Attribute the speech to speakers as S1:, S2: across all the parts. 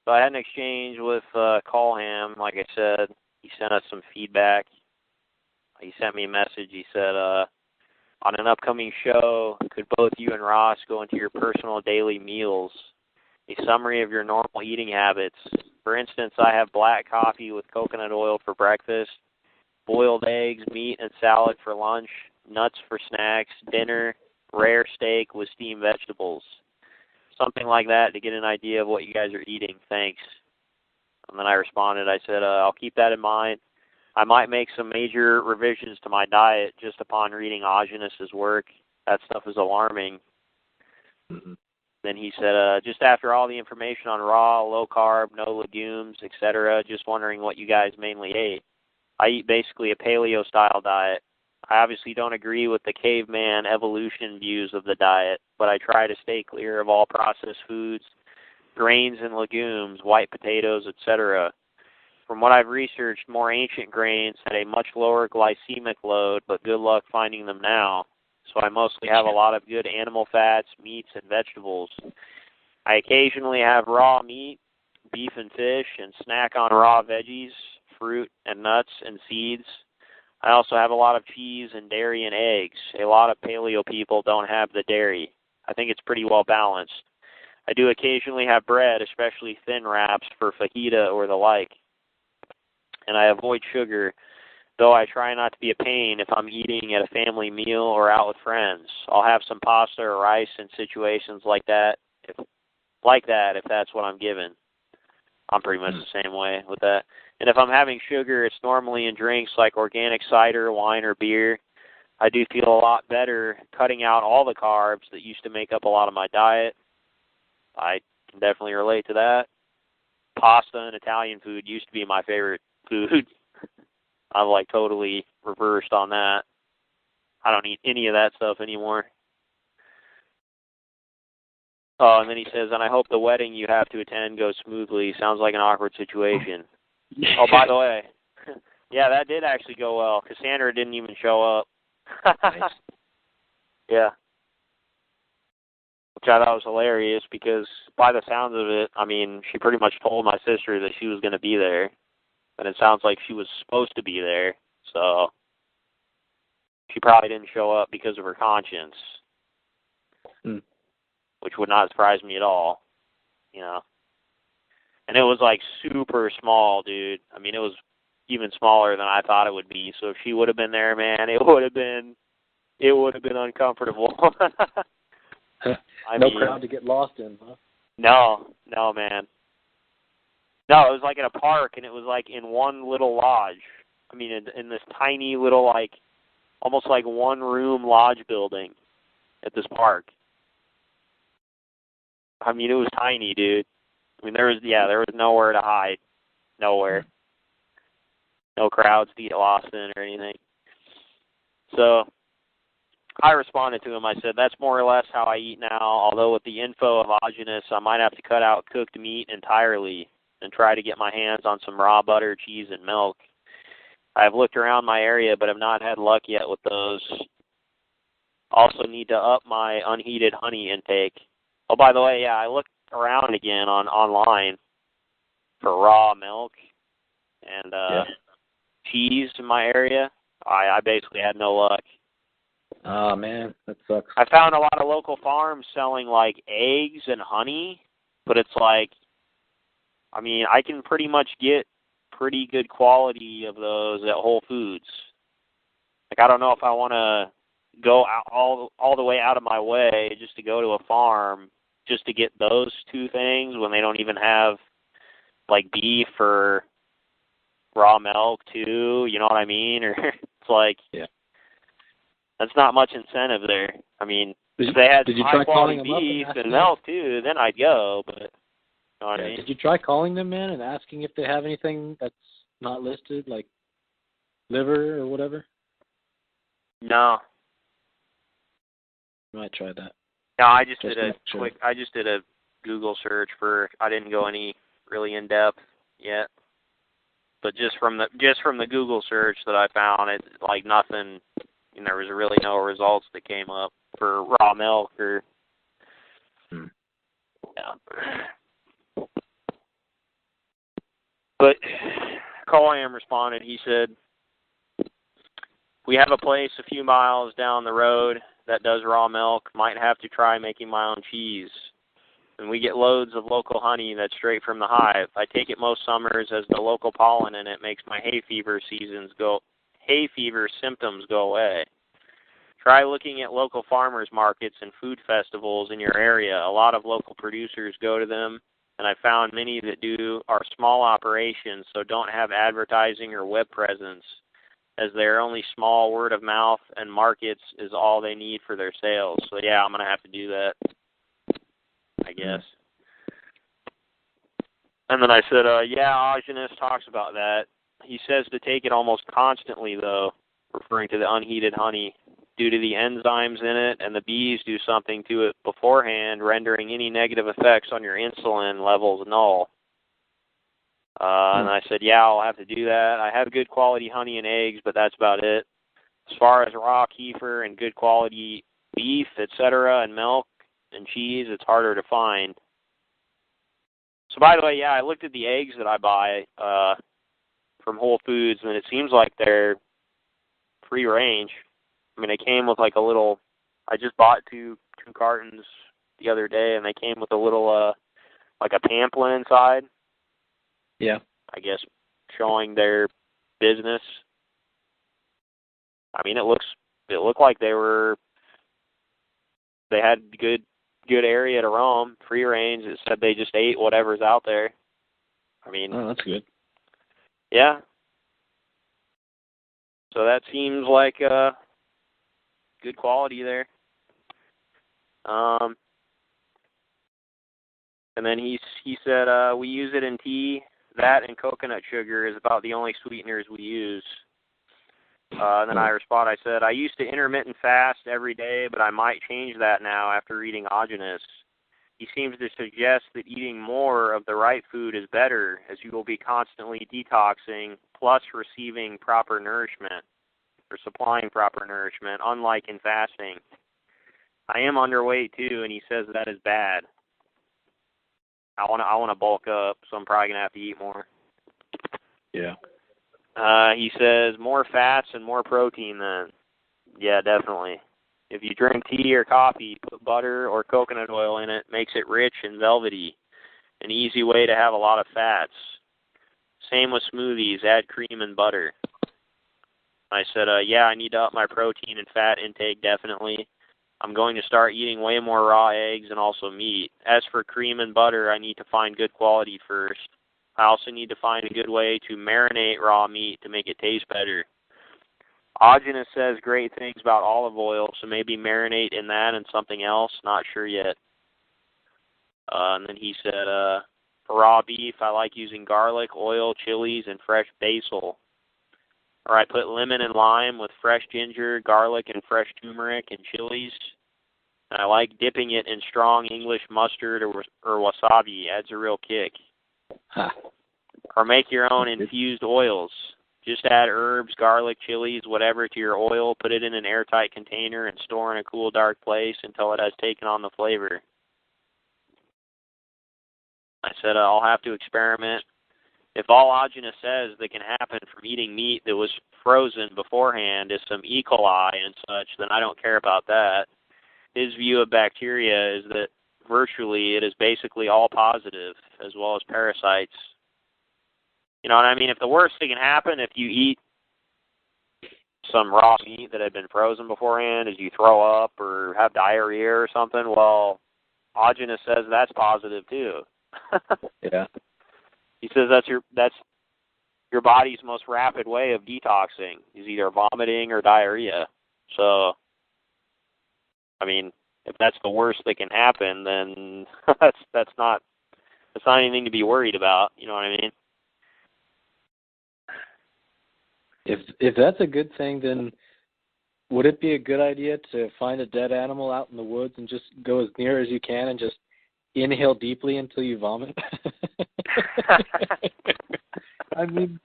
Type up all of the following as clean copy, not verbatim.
S1: So I had an exchange with Callham, like I said. He sent us some feedback. He sent me a message. He said, on an upcoming show, could both you and Ross go into your personal daily meals? A summary of your normal eating habits. For instance, I have black coffee with coconut oil for breakfast, boiled eggs, meat, and salad for lunch, nuts for snacks, dinner, rare steak with steamed vegetables. Something like that to get an idea of what you guys are eating. Thanks. And then I responded. I said, I'll keep that in mind. I might make some major revisions to my diet just upon reading Aajonus' work. That stuff is alarming.
S2: Mm-hmm.
S1: Then he said, just after all the information on raw, low carb, no legumes, etc., just wondering what you guys mainly ate. I eat basically a paleo-style diet. I obviously don't agree with the caveman evolution views of the diet, but I try to stay clear of all processed foods, grains and legumes, white potatoes, etc. From what I've researched, more ancient grains had a much lower glycemic load, but good luck finding them now. So I mostly have a lot of good animal fats, meats, and vegetables. I occasionally have raw meat, beef and fish, and snack on raw veggies, fruit and nuts and seeds. I also have a lot of cheese and dairy and eggs. A lot of paleo people don't have the dairy. I think it's pretty well balanced. I do occasionally have bread, especially thin wraps for fajita or the like. And I avoid sugar, though I try not to be a pain if I'm eating at a family meal or out with friends. I'll have some pasta or rice in situations like that, if that's what I'm given. I'm pretty much the same way with that. And if I'm having sugar, it's normally in drinks like organic cider, wine, or beer. I do feel a lot better cutting out all the carbs that used to make up a lot of my diet. I can definitely relate to that. Pasta and Italian food used to be my favorite food. I've like totally reversed on that. I don't eat any of that stuff anymore. Oh, and then he says, and I hope the wedding you have to attend goes smoothly. Sounds like an awkward situation. Oh, by the way, yeah, that did actually go well. Cassandra didn't even show up.
S2: Nice.
S1: Yeah. Which I thought was hilarious because by the sounds of it, I mean, she pretty much told my sister that she was going to be there. And it sounds like she was supposed to be there. So she probably didn't show up because of her conscience. Which would not surprise me at all, you know. And it was like super small, dude. I mean, it was even smaller than I thought it would be. So if she would have been there, man, it would have been uncomfortable.
S2: No crowd to get lost in, huh?
S1: No, man. No, it was like in a park, and it was like in one little lodge. I mean, in this tiny little, like, almost like one-room lodge building at this park. I mean, it was tiny, dude. I mean, there was nowhere to hide. Nowhere. No crowds to get lost in or anything. So I responded to him. I said, that's more or less how I eat now, although with the info of Aajonus, I might have to cut out cooked meat entirely and try to get my hands on some raw butter, cheese, and milk. I have looked around my area, but have not had luck yet with those. Also need to up my unheated honey intake. Oh, by the way, yeah, I looked around again online for raw milk and cheese in my area. I basically had no luck.
S2: Oh, man, that sucks.
S1: I found a lot of local farms selling, like, eggs and honey, but it's like, I mean, I can pretty much get pretty good quality of those at Whole Foods. Like, I don't know if I want to go out, all the way out of my way just to go to a farm just to get those two things when they don't even have, like, beef or raw milk, too, you know what I mean? Or it's like,
S2: yeah,
S1: that's not much incentive there. I mean, if they had high-quality beef and milk, too, then I'd go, but, you know what I mean?
S2: Did you try calling them, man, and asking if they have anything that's not listed, like liver or whatever?
S1: No.
S2: You might try that.
S1: No, I just did a Google search for, I didn't go any really in-depth yet. But just from the Google search that I found, it's like nothing, and there was really no results that came up for raw milk or, yeah. But Colam responded. He said, we have a place a few miles down the road that does raw milk. Might have to try making my own cheese. And we get loads of local honey that's straight from the hive. I take it most summers as the local pollen in it makes my hay fever symptoms go away. Try looking at local farmers markets and food festivals in your area. A lot of local producers go to them, and I found many that are small operations, so don't have advertising or web presence, as they're only small word of mouth, and markets is all they need for their sales. So yeah, I'm going to have to do that, I guess. And then I said, yeah, Aajonus talks about that. He says to take it almost constantly, though, referring to the unheated honey, due to the enzymes in it, and the bees do something to it beforehand, rendering any negative effects on your insulin levels null. And I said, yeah, I'll have to do that. I have good quality honey and eggs, but that's about it. As far as raw kefir and good quality beef, etc., and milk and cheese, it's harder to find. So by the way, yeah, I looked at the eggs that I buy from Whole Foods, and it seems like they're free range. I mean, they came with like a little, I just bought two cartons the other day, and they came with a little, like a pamphlet inside.
S2: Yeah.
S1: I guess showing their business. I mean, it looked like they had good area to roam, free range. It said they just ate whatever's out there. I mean,
S2: oh, that's good.
S1: Yeah. So that seems like good quality there. And then he said we use it in tea. That and coconut sugar is about the only sweeteners we use. And then I respond, I said, I used to intermittent fast every day, but I might change that now after reading Aajonus. He seems to suggest that eating more of the right food is better, as you will be constantly detoxing, plus receiving proper nourishment, or supplying proper nourishment, unlike in fasting. I am underweight too, and he says that is bad. I want to bulk up, so I'm probably going to have to eat more.
S2: Yeah.
S1: He says more fats and more protein then. Yeah, definitely. If you drink tea or coffee, put butter or coconut oil in it. Makes it rich and velvety. An easy way to have a lot of fats. Same with smoothies. Add cream and butter. I said, yeah, I need to up my protein and fat intake, definitely. I'm going to start eating way more raw eggs and also meat. As for cream and butter, I need to find good quality first. I also need to find a good way to marinate raw meat to make it taste better. Aajonus says great things about olive oil, so maybe marinate in that and something else. Not sure yet. And then he said, for raw beef, I like using garlic, oil, chilies, and fresh basil. Or I put lemon and lime with fresh ginger, garlic, and fresh turmeric and chilies. And I like dipping it in strong English mustard or wasabi. Adds a real kick.
S2: Huh.
S1: Or make your own infused oils. Just add herbs, garlic, chilies, whatever to your oil. Put it in an airtight container and store in a cool, dark place until it has taken on the flavor. I said I'll have to experiment. If all Aajonus says that can happen from eating meat that was frozen beforehand is some E. coli and such, then I don't care about that. His view of bacteria is that virtually it is basically all positive, as well as parasites. You know what I mean? If the worst thing can happen if you eat some raw meat that had been frozen beforehand is you throw up or have diarrhea or something, well, Aajonus says that's positive too.
S2: Yeah.
S1: He says that's your body's most rapid way of detoxing is either vomiting or diarrhea. So, I mean, if that's the worst that can happen, then that's not anything to be worried about. You know what I mean?
S2: If that's a good thing, then would it be a good idea to find a dead animal out in the woods and just go as near as you can and just inhale deeply until you vomit? I mean,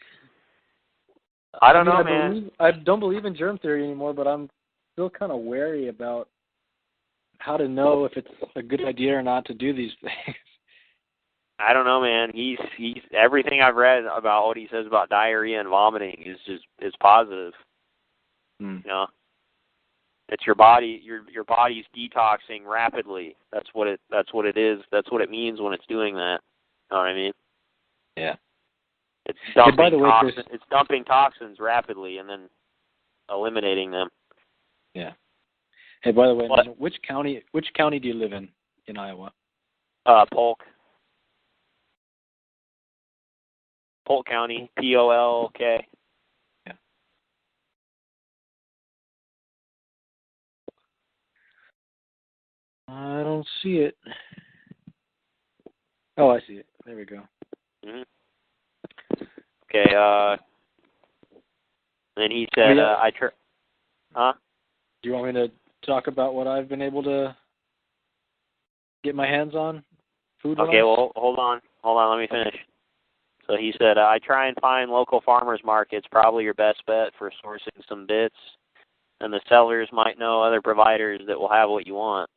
S1: I don't know, man.
S2: I don't believe in germ theory anymore, but I'm still kind of wary about how to know if it's a good idea or not to do these things.
S1: I don't know, man. He's everything I've read about what he says about diarrhea and vomiting is positive. You know, it's your body. Your body's detoxing rapidly. That's what it is. That's what it means when it's doing that. You know what I mean?
S2: Yeah.
S1: It's dumping
S2: by the way,
S1: toxins. It's dumping toxins rapidly and then eliminating them.
S2: Yeah. Hey, by the way, man, which county do you live in Iowa?
S1: Polk County, Polk.
S2: Yeah. I don't see it. Oh, I see it. There we go.
S1: Mm-hmm. Okay. Then he said, Huh?
S2: Do you want me to talk about what I've been able to get my hands on food-wise?
S1: Okay, well, hold on, let me finish. So he said, I try and find local farmers markets, probably your best bet for sourcing some bits, and the sellers might know other providers that will have what you want.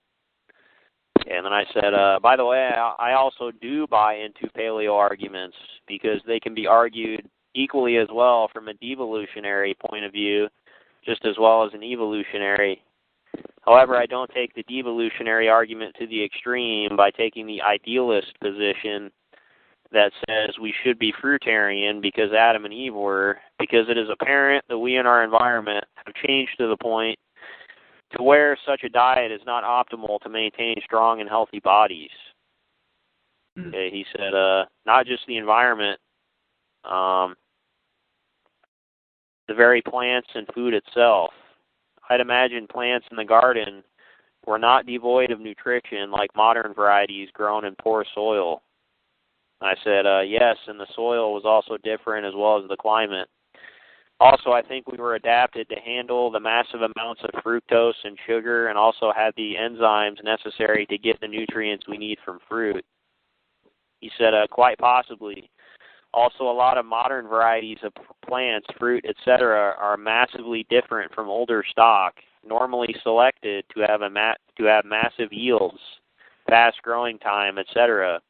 S1: And then I said, by the way, I also do buy into paleo arguments because they can be argued equally as well from a devolutionary point of view, just as well as an evolutionary. However, I don't take the devolutionary argument to the extreme by taking the idealist position that says we should be fruitarian because Adam and Eve were, because it is apparent that we in our environment have changed to the point to where such a diet is not optimal to maintain strong and healthy bodies. Okay, he said, not just the environment, the very plants and food itself. I'd imagine plants in the garden were not devoid of nutrition like modern varieties grown in poor soil. I said, yes, and the soil was also different as well as the climate. Also, I think we were adapted to handle the massive amounts of fructose and sugar and also had the enzymes necessary to get the nutrients we need from fruit. He said, quite possibly. Also, a lot of modern varieties of plants, fruit, etc., are massively different from older stock, normally selected to have massive yields, fast growing time, etc.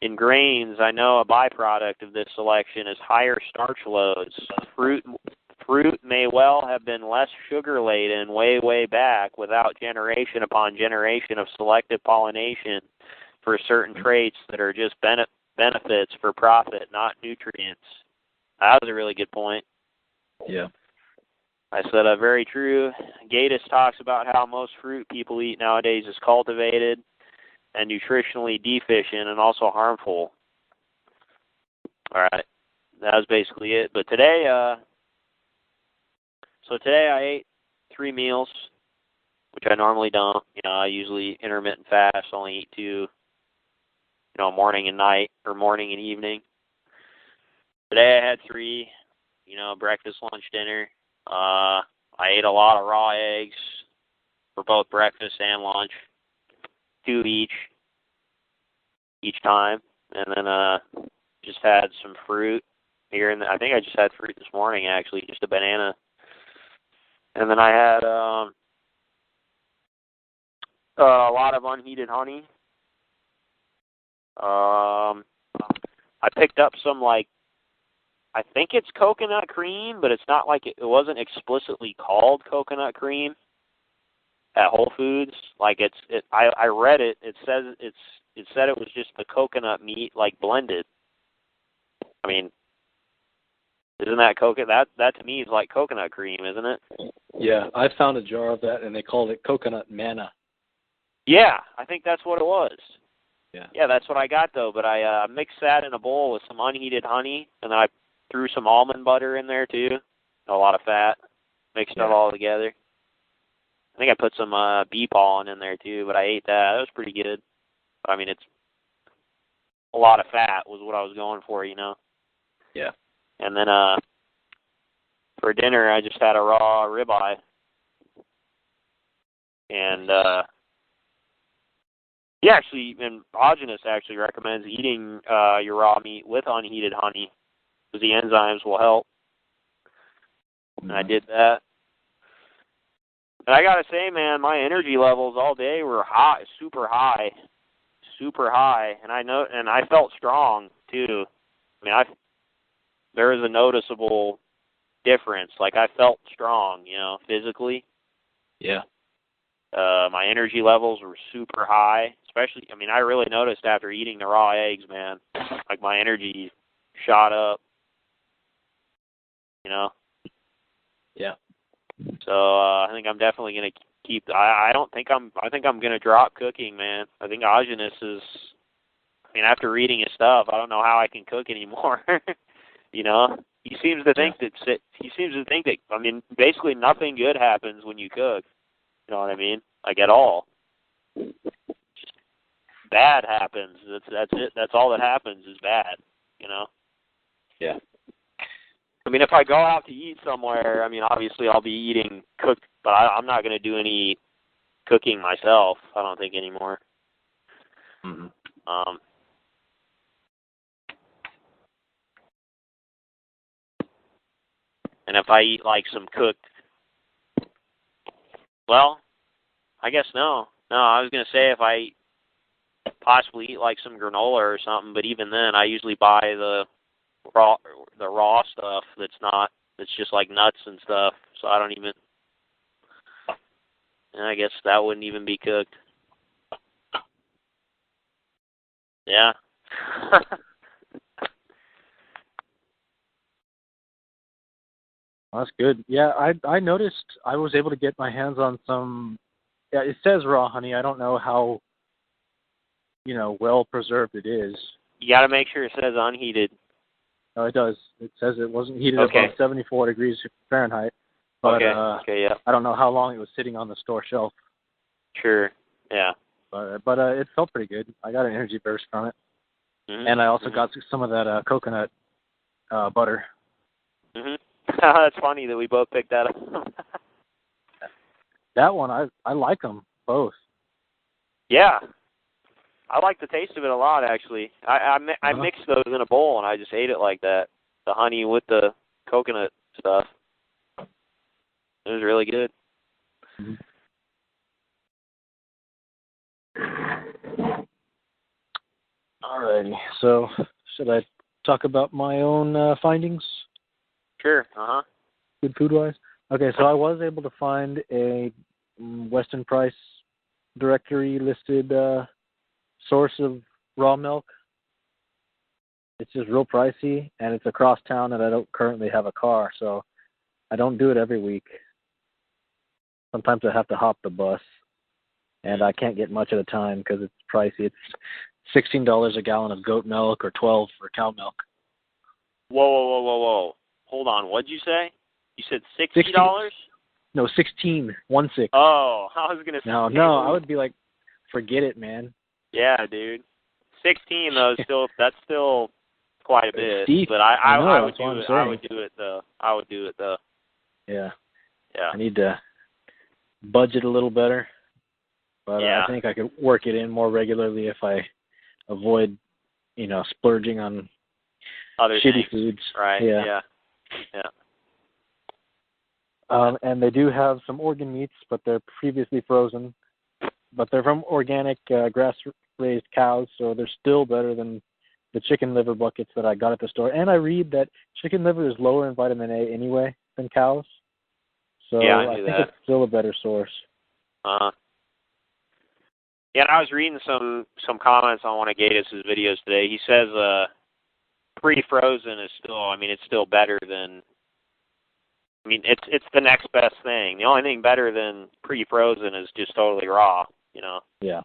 S1: In grains, I know a byproduct of this selection is higher starch loads. Fruit may well have been less sugar-laden way back without generation upon generation of selective pollination for certain traits that are just benefits for profit, not nutrients. That was a really good point.
S2: Yeah.
S1: I said, very true. Gatus talks about how most fruit people eat nowadays is cultivated and nutritionally deficient and also harmful. All right. That was basically it. But today, today I ate 3 meals, which I normally don't. You know, I usually intermittent fast, only eat 2, morning and night, or morning and evening. Today I had 3, breakfast, lunch, dinner. I ate a lot of raw eggs for both breakfast and lunch, 2 each time, and then just had some fruit here, and I think I just had fruit this morning, actually, just a banana. And then I had a lot of unheated honey. I picked up some, I think it's coconut cream, but it's not it wasn't explicitly called coconut cream at Whole Foods. I read it. It said it was just the coconut meat, blended. I mean, isn't that that to me is like coconut cream, isn't it?
S2: Yeah, I found a jar of that, and they called it coconut manna.
S1: Yeah, I think that's what it was.
S2: Yeah,
S1: that's what I got, though. But I mixed that in a bowl with some unheated honey, and then I threw some almond butter in there, too. A lot of fat. Mixed it all together. I think I put some bee pollen in there, too, but I ate that. That was pretty good. I mean, it's a lot of fat was what I was going for,
S2: Yeah.
S1: And then for dinner, I just had a raw ribeye. And Aajonus actually recommends eating your raw meat with unheated honey because the enzymes will help. And I did that. And I got to say, man, my energy levels all day were high, super high. super high, and I felt strong too. I mean, there was a noticeable difference. Like, I felt strong, physically.
S2: Yeah.
S1: My energy levels were super high, especially, I mean, I really noticed after eating the raw eggs, man. Like, my energy shot up,
S2: Yeah.
S1: So I think I'm definitely going to keep. I think I'm going to drop cooking, man. I think Aajonus is. I mean, after reading his stuff, I don't know how I can cook anymore. He seems to think that. I mean, basically nothing good happens when you cook. You know what I mean? Like, at all. Just bad happens. That's it. That's all that happens is bad.
S2: Yeah.
S1: I mean, if I go out to eat somewhere, I mean, obviously I'll be eating cooked, but I'm not going to do any cooking myself, I don't think, anymore.
S2: Mm-hmm.
S1: And if I eat, like, some cooked, well, I guess no. No, I was going to say if I possibly eat, like, some granola or something, but even then I usually buy the raw stuff that's just like nuts and stuff, so I don't even, and I guess that wouldn't even be cooked. Yeah.
S2: That's good. Yeah, I noticed I was able to get my hands on some, it says raw honey. I don't know how, well preserved it is.
S1: You got to make sure it says unheated.
S2: No, it does. It says it wasn't heated
S1: Okay.
S2: above 74 degrees Fahrenheit. But,
S1: Okay, yeah.
S2: I don't know how long it was sitting on the store shelf.
S1: Sure, yeah.
S2: But it felt pretty good. I got an energy burst from it.
S1: Mm-hmm.
S2: And I also got some of that coconut butter.
S1: Mm-hmm. That's funny that we both picked that up.
S2: That one, I like them both.
S1: Yeah. I like the taste of it a lot, actually. I mixed those in a bowl, and I just ate it like that. The honey with the coconut stuff. It was really good.
S2: Mm-hmm. Alrighty. So, should I talk about my own findings?
S1: Sure. Uh-huh.
S2: Good food-wise? Okay, so I was able to find a Weston Price directory-listed source of raw milk. It's just real pricey, and it's across town, and I don't currently have a car, so I don't do it every week. Sometimes I have to hop the bus, and I can't get much at a time because it's pricey. It's $16 a gallon of goat milk or $12 for cow milk.
S1: Whoa. Hold on. What'd you say? You said $60?
S2: No, 16. 16.
S1: Oh, I was going to say.
S2: No, I would be like, forget it, man.
S1: Yeah, dude. 16 though that's still quite a bit.
S2: Steep.
S1: But I would do it.
S2: I
S1: would do it though.
S2: Yeah.
S1: Yeah.
S2: I need to budget a little better. But
S1: yeah.
S2: I think I could work it in more regularly if I avoid, splurging on
S1: other
S2: shitty
S1: things.
S2: foods.
S1: Right.
S2: Yeah. And they do have some organ meats, but they're previously frozen. But they're from organic grass-raised cows, so they're still better than the chicken liver buckets that I got at the store. And I read that chicken liver is lower in vitamin A anyway than cows. So
S1: yeah,
S2: I think it's still a better source.
S1: Yeah, and I was reading some comments on one of Gatus's videos today. He says pre-frozen is it's still better than, it's the next best thing. The only thing better than pre-frozen is just totally raw,
S2: Yeah.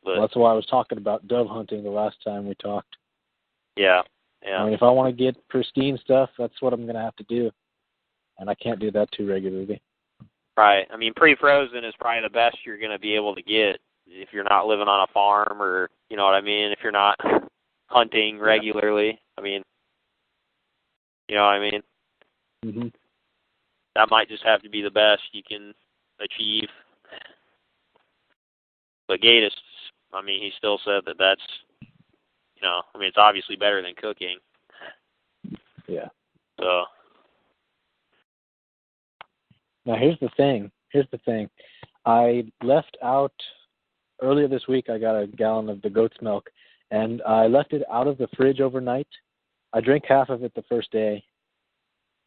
S1: But
S2: well, that's why I was talking about dove hunting the last time we talked.
S1: Yeah.
S2: If I want to get pristine stuff, that's what I'm going to have to do. And I can't do that too regularly.
S1: Right. Pre-frozen is probably the best you're going to be able to get if you're not living on a farm or, you know what I mean, if you're not hunting regularly. You know what I mean?
S2: Mm-hmm.
S1: That might just have to be the best you can achieve. But Gatus, he still said that's, it's obviously better than cooking.
S2: Yeah.
S1: So.
S2: Now, here's the thing. I left out earlier this week I got a gallon of the goat's milk, and I left it out of the fridge overnight. I drank half of it the first day,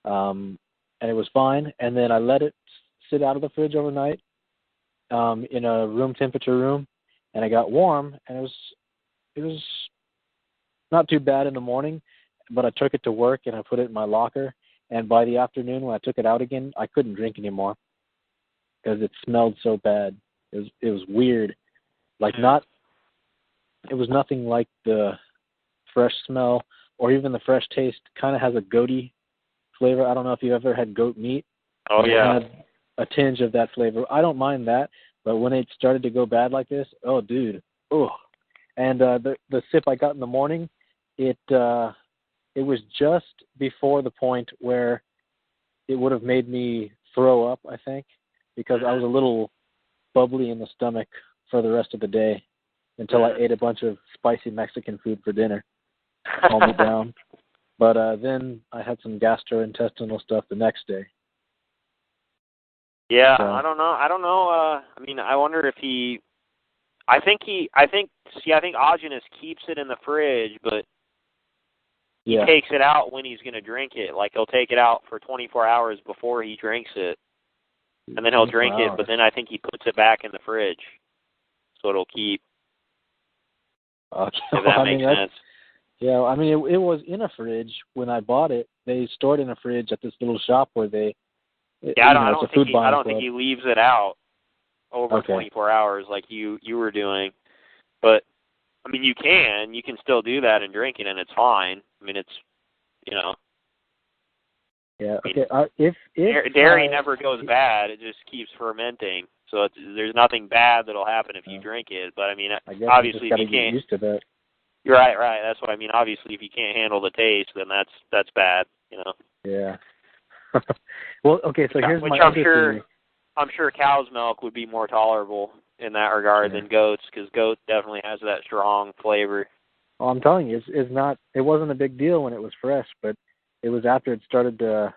S2: and it was fine. And then I let it sit out of the fridge overnight in a room temperature room, and it got warm, and it was not too bad in the morning, but I took it to work and I put it in my locker, and by the afternoon when I took it out again, I couldn't drink anymore because it smelled so bad. It was weird. It was nothing like the fresh smell or even the fresh taste. Kind of has a goaty flavor. I don't know if you ever had goat meat.
S1: Oh, yeah.
S2: It had a tinge of that flavor. I don't mind that, but when it started to go bad like this, oh, dude. Oh. And the sip I got in the morning, it was just before the point where it would have made me throw up, I think, because I was a little bubbly in the stomach for the rest of the day until I ate a bunch of spicy Mexican food for dinner. Calmed me down. But then I had some gastrointestinal stuff the next day.
S1: Yeah,
S2: so.
S1: I don't know. I mean, I wonder if I think Aajonus keeps it in the fridge, but he takes it out when he's going to drink it. Like, he'll take it out for 24 hours before he drinks it, and then he'll drink it, but then I think he puts it back in the fridge, so it'll keep, if that makes sense.
S2: Yeah, I mean, it was in a fridge when I bought it. They stored it in a fridge at this little shop where they...
S1: Yeah, I don't think he leaves it out over 24 hours like you were doing. But, I mean, you can still do that and drink it, and it's fine. I mean, it's,
S2: Yeah, okay. If
S1: dairy never goes bad, it just keeps fermenting. So there's nothing bad that'll happen if you drink it. But, I mean, obviously, if you can't...
S2: get used to that.
S1: You're right. That's what I mean. Obviously, if you can't handle the taste, then that's bad,
S2: Yeah. Well, okay, so here's my other theory.
S1: I'm sure cow's milk would be more tolerable in that regard than goat's, because goat definitely has that strong flavor.
S2: Well, I'm telling you, it wasn't a big deal when it was fresh, but it was after it started to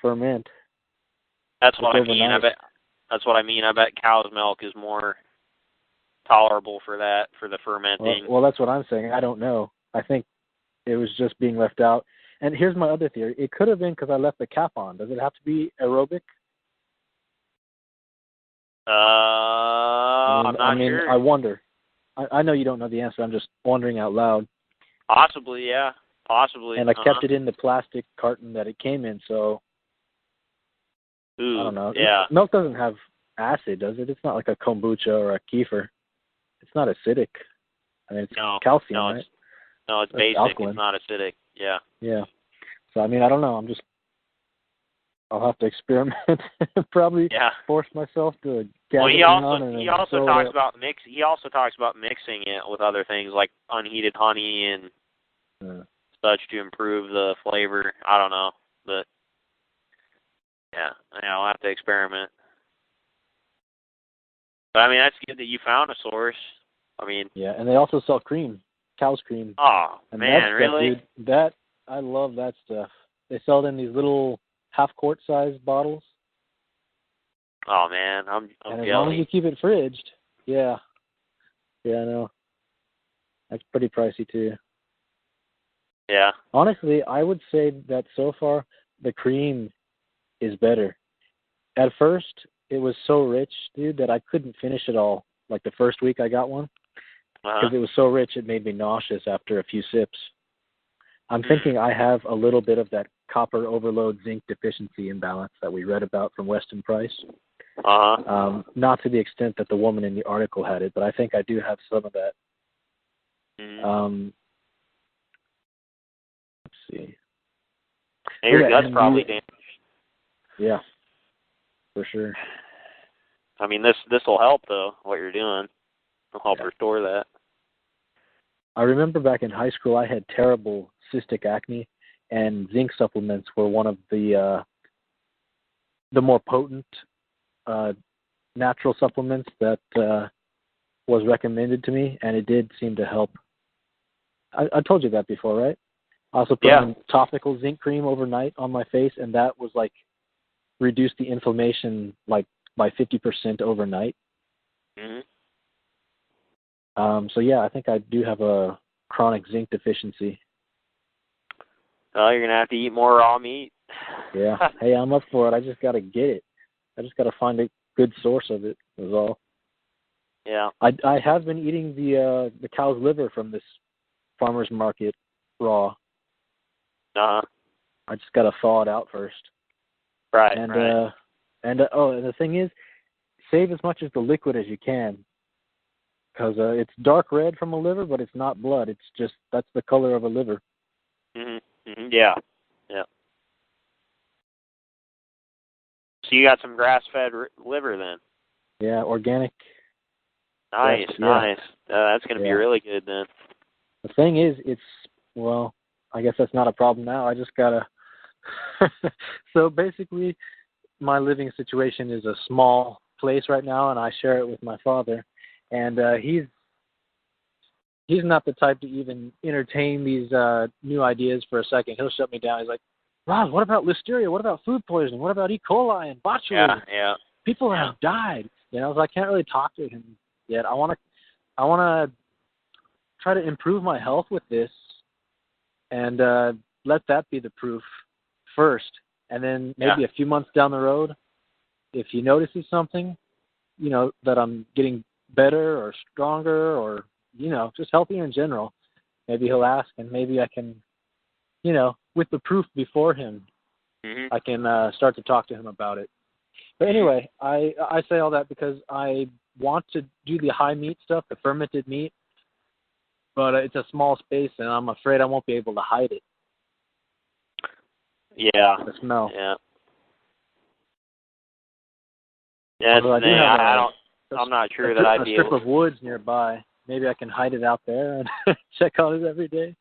S2: ferment.
S1: That's what I mean. That's what I mean. I bet cow's milk is more tolerable for the fermenting.
S2: Well, that's what I'm saying. I don't know. I think it was just being left out. And here's my other theory. It could have been because I left the cap on. Does it have to be aerobic?
S1: I'm not sure.
S2: I wonder. I know you don't know the answer. I'm just wondering out loud.
S1: Possibly, yeah. Possibly.
S2: And I kept it in the plastic carton that it came in, so...
S1: Ooh,
S2: I don't know.
S1: Yeah.
S2: Milk doesn't have acid, does it? It's not like a kombucha or a kefir. It's not acidic. I mean, it's calcium, right?
S1: It's basic.
S2: Alkaline.
S1: It's not acidic. Yeah.
S2: Yeah. So, I mean, I don't know. I'll have to experiment and probably force myself to get
S1: he also talks about mixing it with other things like unheated honey and such to improve the flavor. I don't know, but I'll have to experiment. But I mean, that's good that you found a source. I mean,
S2: and they also sell cream, cow's cream.
S1: Oh
S2: and
S1: man, really?
S2: Dude, I love that stuff. They sell it in these little half-quart size bottles.
S1: Oh man, I'm
S2: and as long as you keep it fridged, I know. That's pretty pricey too.
S1: Yeah.
S2: Honestly, I would say that so far the cream is better. At first, it was so rich, dude, that I couldn't finish it all. Like the first week I got one, because it was so rich, it made me nauseous after a few sips. I'm thinking I have a little bit of that copper overload zinc deficiency imbalance that we read about from Weston Price. Not to the extent that the woman in the article had it, but I think I do have some of that. Let's see.
S1: And your gut's probably damaged.
S2: Yeah, for sure.
S1: I mean, this will help, though, what you're doing. It'll help restore that.
S2: I remember back in high school, I had terrible cystic acne, and zinc supplements were one of the more potent natural supplements that was recommended to me, and it did seem to help. I told you that before, right? I also put on topical zinc cream overnight on my face, and that was like reduced the inflammation like by 50% overnight. So yeah, I think I do have a chronic zinc deficiency.
S1: Oh, you're gonna have to eat more raw meat.
S2: Yeah. Hey, I'm up for it. I just gotta get it. I just gotta find a good source of it. Is all.
S1: Yeah.
S2: I have been eating the cow's liver from this farmer's market raw.
S1: Uh-huh.
S2: I just gotta thaw it out first.
S1: Right.
S2: And
S1: right.
S2: and the thing is, save as much of the liquid as you can, because it's dark red from a liver, but it's not blood. It's just that's the color of a liver.
S1: Mhm. Mhm. Yeah. Yeah. So you got some grass-fed liver then.
S2: Yeah, organic.
S1: Nice.
S2: Yeah.
S1: Nice. That's gonna be really good then.
S2: The thing is, well, I guess that's not a problem now. I just gotta. So basically, my living situation is a small place right now, and I share it with my father. And he's not the type to even entertain these new ideas for a second. He'll shut me down. He's like, Rob, what about listeria? What about food poisoning? What about E. coli and botulism?
S1: Yeah.
S2: People have died. So I can't really talk to him yet. I want to try to improve my health with this, and let that be the proof first. And then maybe a few months down the road, if he notices something, that I'm getting better or stronger or, just healthier in general, maybe he'll ask, and maybe I can, with the proof before him, I can start to talk to him about it. But anyway, I say all that because I want to do the high meat stuff, the fermented meat, but it's a small space, and I'm afraid I won't be able to hide it.
S1: Yeah.
S2: The smell.
S1: Yeah. Yeah, I'm not sure that I'd be able to.
S2: A strip of woods nearby. Maybe I can hide it out there and check on it every day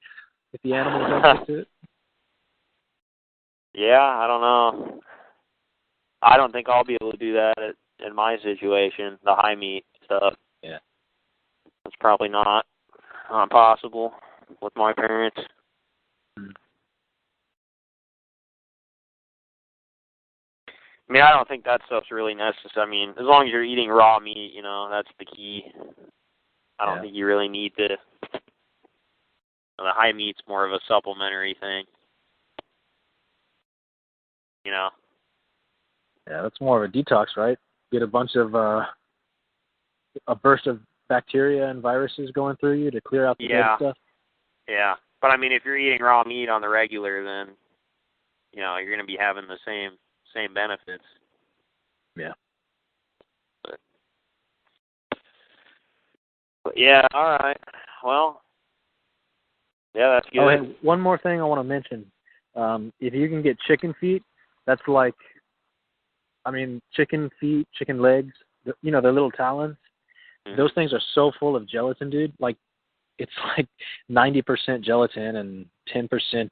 S2: if the animals don't get to it.
S1: Yeah, I don't know. I don't think I'll be able to do that in my situation, the high meat stuff.
S2: Yeah.
S1: It's probably not possible with my parents. I mean, I don't think that stuff's really necessary. I mean, as long as you're eating raw meat, that's the key. I don't think you really need the high meat's more of a supplementary thing.
S2: Yeah, that's more of a detox, right? Get a bunch of a burst of bacteria and viruses going through you to clear out the dead stuff.
S1: Yeah, but I mean, if you're eating raw meat on the regular, then you're going to be having the same benefits.
S2: Yeah.
S1: But yeah, all right. Well, yeah, that's good.
S2: Oh, hey, one more thing I want to mention. If you can get chicken feet, that's chicken feet, chicken legs, their little talons. Mm-hmm. Those things are so full of gelatin, dude. Like, it's like 90% gelatin and 10%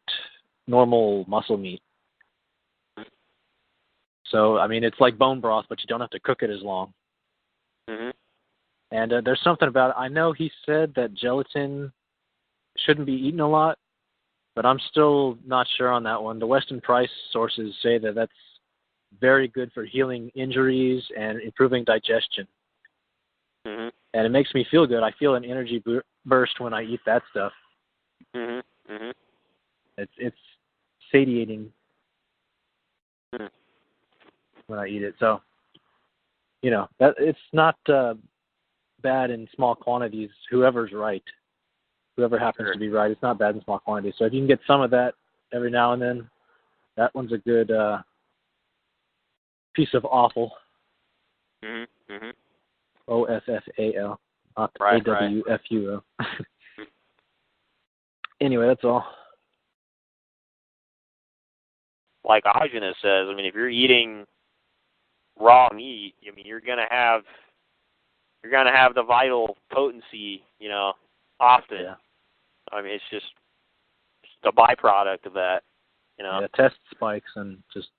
S2: normal muscle meat. So, it's like bone broth, but you don't have to cook it as long.
S1: Mm-hmm.
S2: And there's something about it. I know he said that gelatin shouldn't be eaten a lot, but I'm still not sure on that one. The Weston Price sources say that that's very good for healing injuries and improving digestion.
S1: Mm-hmm.
S2: And it makes me feel good. I feel an energy burst when I eat that stuff.
S1: Mm-hmm. Mm-hmm.
S2: It's satiating.
S1: Mm-hmm.
S2: When I eat it. So, that it's not bad in small quantities. Whoever's right. Whoever happens to be right. It's not bad in small quantities. So if you can get some of that every now and then, that one's a good piece of offal.
S1: Mm-hmm. Mm-hmm.
S2: OFFAL, not
S1: right,
S2: AWFUO. Anyway, that's all.
S1: Like Aajonus says, if you're eating raw meat, you're gonna have the vital potency, often.
S2: Yeah.
S1: It's just a byproduct of that,
S2: Yeah, test spikes and just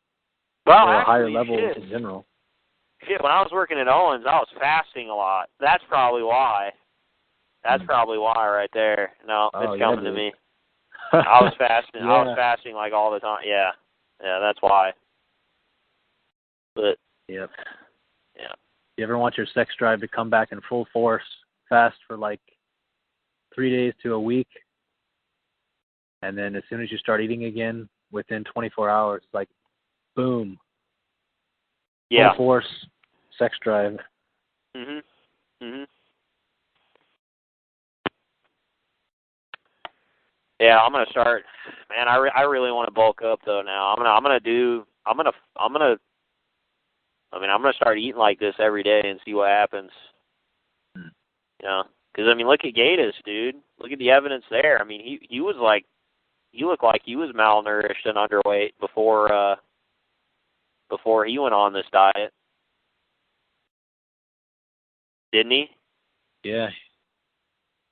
S1: higher
S2: levels in general.
S1: Shit, when I was working at Owens, I was fasting a lot. That's probably why. That's probably why right there. No, it's coming to me. I was fasting. I was fasting like all the time. Yeah, that's why. But
S2: yep.
S1: Yeah.
S2: You ever want your sex drive to come back in full force, fast for like 3 days to a week. And then as soon as you start eating again, within 24 hours, like, boom.
S1: Yeah.
S2: Full force, sex drive.
S1: Yeah, I'm gonna start. Man, I really want to bulk up though now. I'm gonna start eating like this every day and see what happens. You know, because I mean, look at Gatus, dude. Look at the evidence there. I mean, he looked like he was malnourished and underweight before he went on this diet, didn't he?
S2: Yeah.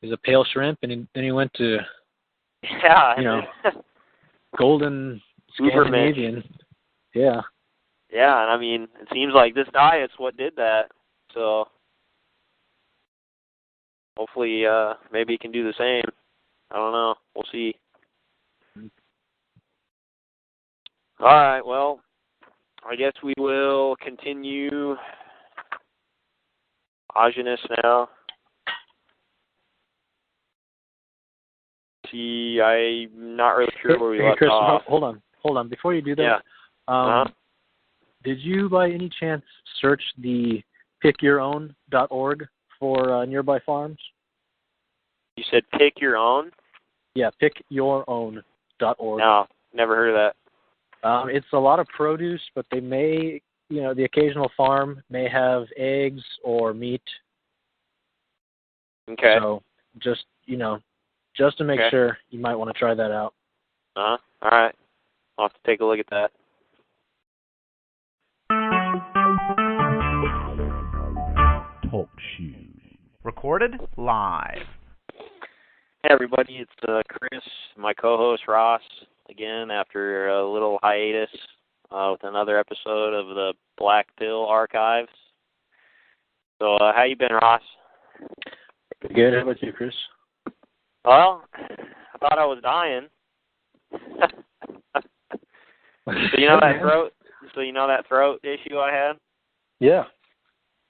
S2: He was a pale shrimp, and then he went to, golden Scandinavian. Yeah.
S1: Yeah, and I mean, it seems like this diet's what did that. So hopefully, maybe he can do the same. I don't know. We'll see. All right. Well, I guess we will continue Aajonus now. See, I'm not really sure where we left
S2: Chris,
S1: off.
S2: Hold on. Before you do that, did you by any chance search the pickyourown.org for nearby farms?
S1: You said pick your own?
S2: Yeah, pickyourown.org.
S1: No, never heard of that.
S2: It's a lot of produce, but they may, the occasional farm may have eggs or meat.
S1: Okay.
S2: So just to make sure, you might want to try that out.
S1: All right. I'll have to take a look at that.
S3: Talk shoes. Recorded live.
S1: Hey everybody, it's Chris, my co-host Ross, again after a little hiatus with another episode of the Black Pill Archives. So how you been, Ross?
S2: Pretty good. How about you, Chris?
S1: Well, I thought I was dying. So you know that throat issue I had?
S2: Yeah.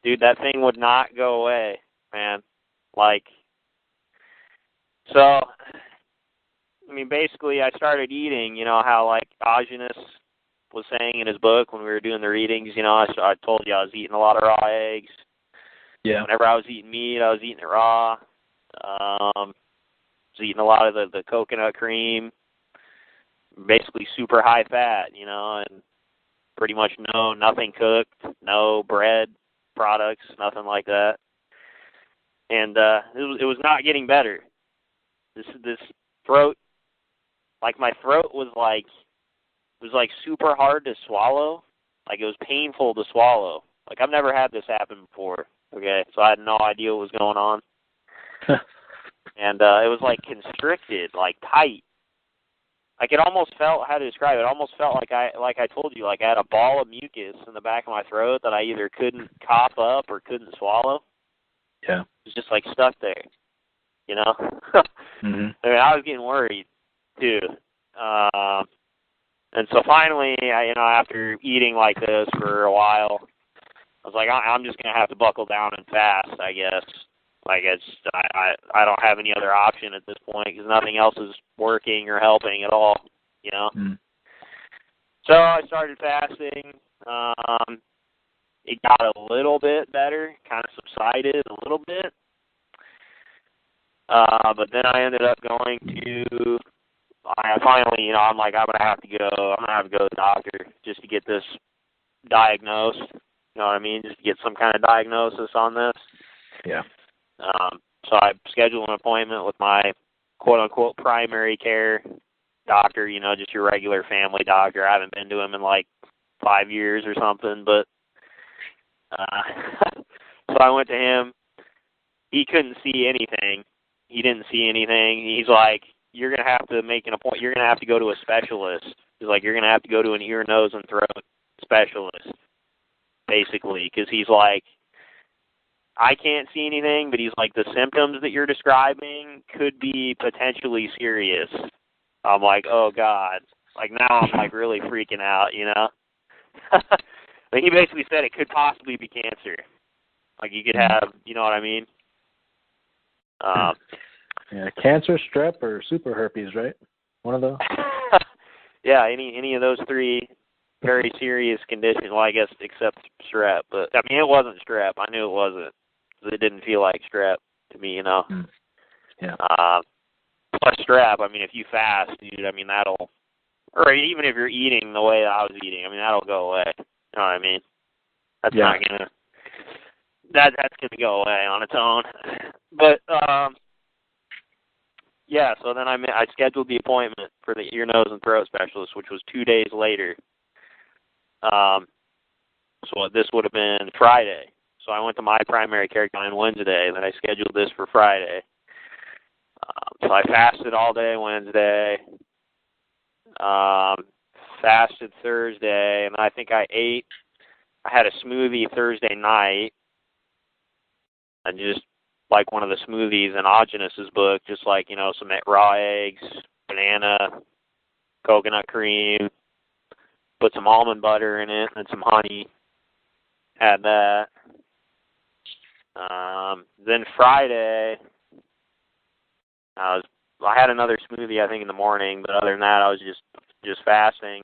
S1: Dude, that thing would not go away, man. So, I mean, basically, I started eating, how, Aajonus was saying in his book when we were doing the readings, I told you I was eating a lot of raw eggs.
S2: Yeah.
S1: Whenever I was eating meat, I was eating it raw. I was eating a lot of the coconut cream, basically super high fat, and pretty much nothing cooked, no bread products, nothing like that. And it was not getting better. This throat, my throat was super hard to swallow. It was painful to swallow. I've never had this happen before. Okay, so I had no idea what was going on. And it was constricted, tight. It almost felt, how to describe it, almost felt like I told you, I had a ball of mucus in the back of my throat that I either couldn't cough up or couldn't swallow.
S2: Yeah.
S1: It was just stuck there,
S2: Mm-hmm.
S1: I mean, I was getting worried too. And so finally, after eating like this for a while, I was like, I'm just gonna have to buckle down and fast, I guess. I don't have any other option at this point because nothing else is working or helping at all,
S2: Mm.
S1: So I started fasting. It got a little bit better, kind of subsided a little bit. But then I ended up going to, I'm gonna have to go to the doctor just to get this diagnosed. You know what I mean? Just to get some kind of diagnosis on this.
S2: Yeah.
S1: So I scheduled an appointment with my quote-unquote primary care doctor, just your regular family doctor. I haven't been to him in 5 years or something, but so I went to him. He couldn't see anything. He didn't see anything. He's like, you're going to have to make an appointment. You're going to have to go to a specialist. He's like, you're going to have to go to an ear, nose, and throat specialist, basically, because he's like, I can't see anything, but he's like, the symptoms that you're describing could be potentially serious. I'm like, oh, God. Now I'm, really freaking out, But he basically said it could possibly be cancer. You could have, you know what I mean?
S2: Yeah, cancer, strep, or super herpes, right? One of those.
S1: Yeah, any of those three very serious conditions. Well, I guess except strep, but I mean it wasn't strep. I knew it wasn't. 'Cause it didn't feel like strep to me, you know.
S2: Yeah.
S1: Plus strep. I mean, if you fast, dude, I mean that'll, or even if you're eating the way that I was eating, I mean that'll go away. You know what I mean? That's not gonna. That's gonna go away on its own. But yeah, so then I scheduled the appointment for the ear, nose, and throat specialist, which was 2 days later. So this would have been Friday. So I went to my primary care guy on Wednesday, and then I scheduled this for Friday. So I fasted all day Wednesday, fasted Thursday, and I think I had a smoothie Thursday night, and just like one of the smoothies in Aajonus's book, just like, you know, some raw eggs, banana, coconut cream, put some almond butter in it, and some honey. Had that. Then Friday, I had another smoothie, I think, in the morning, but other than that, I was just fasting.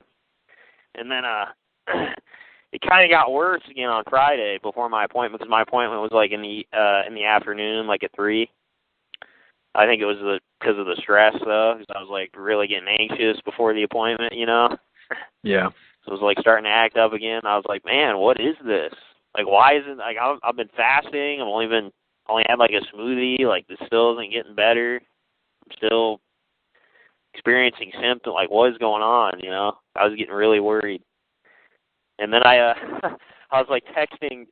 S1: And then it kind of got worse again on Friday before my appointment, because my appointment was like in the afternoon, like at 3. I think it was because of the stress, though, because I was like really getting anxious before the appointment, you know.
S2: Yeah.
S1: So it was like starting to act up again. I was like, man, what is this? Like, why isn't, like, I've been fasting. I've only had like a smoothie. Like, this still isn't getting better. I'm still experiencing symptoms. Like, what is going on? You know, I was getting really worried. And then I was like texting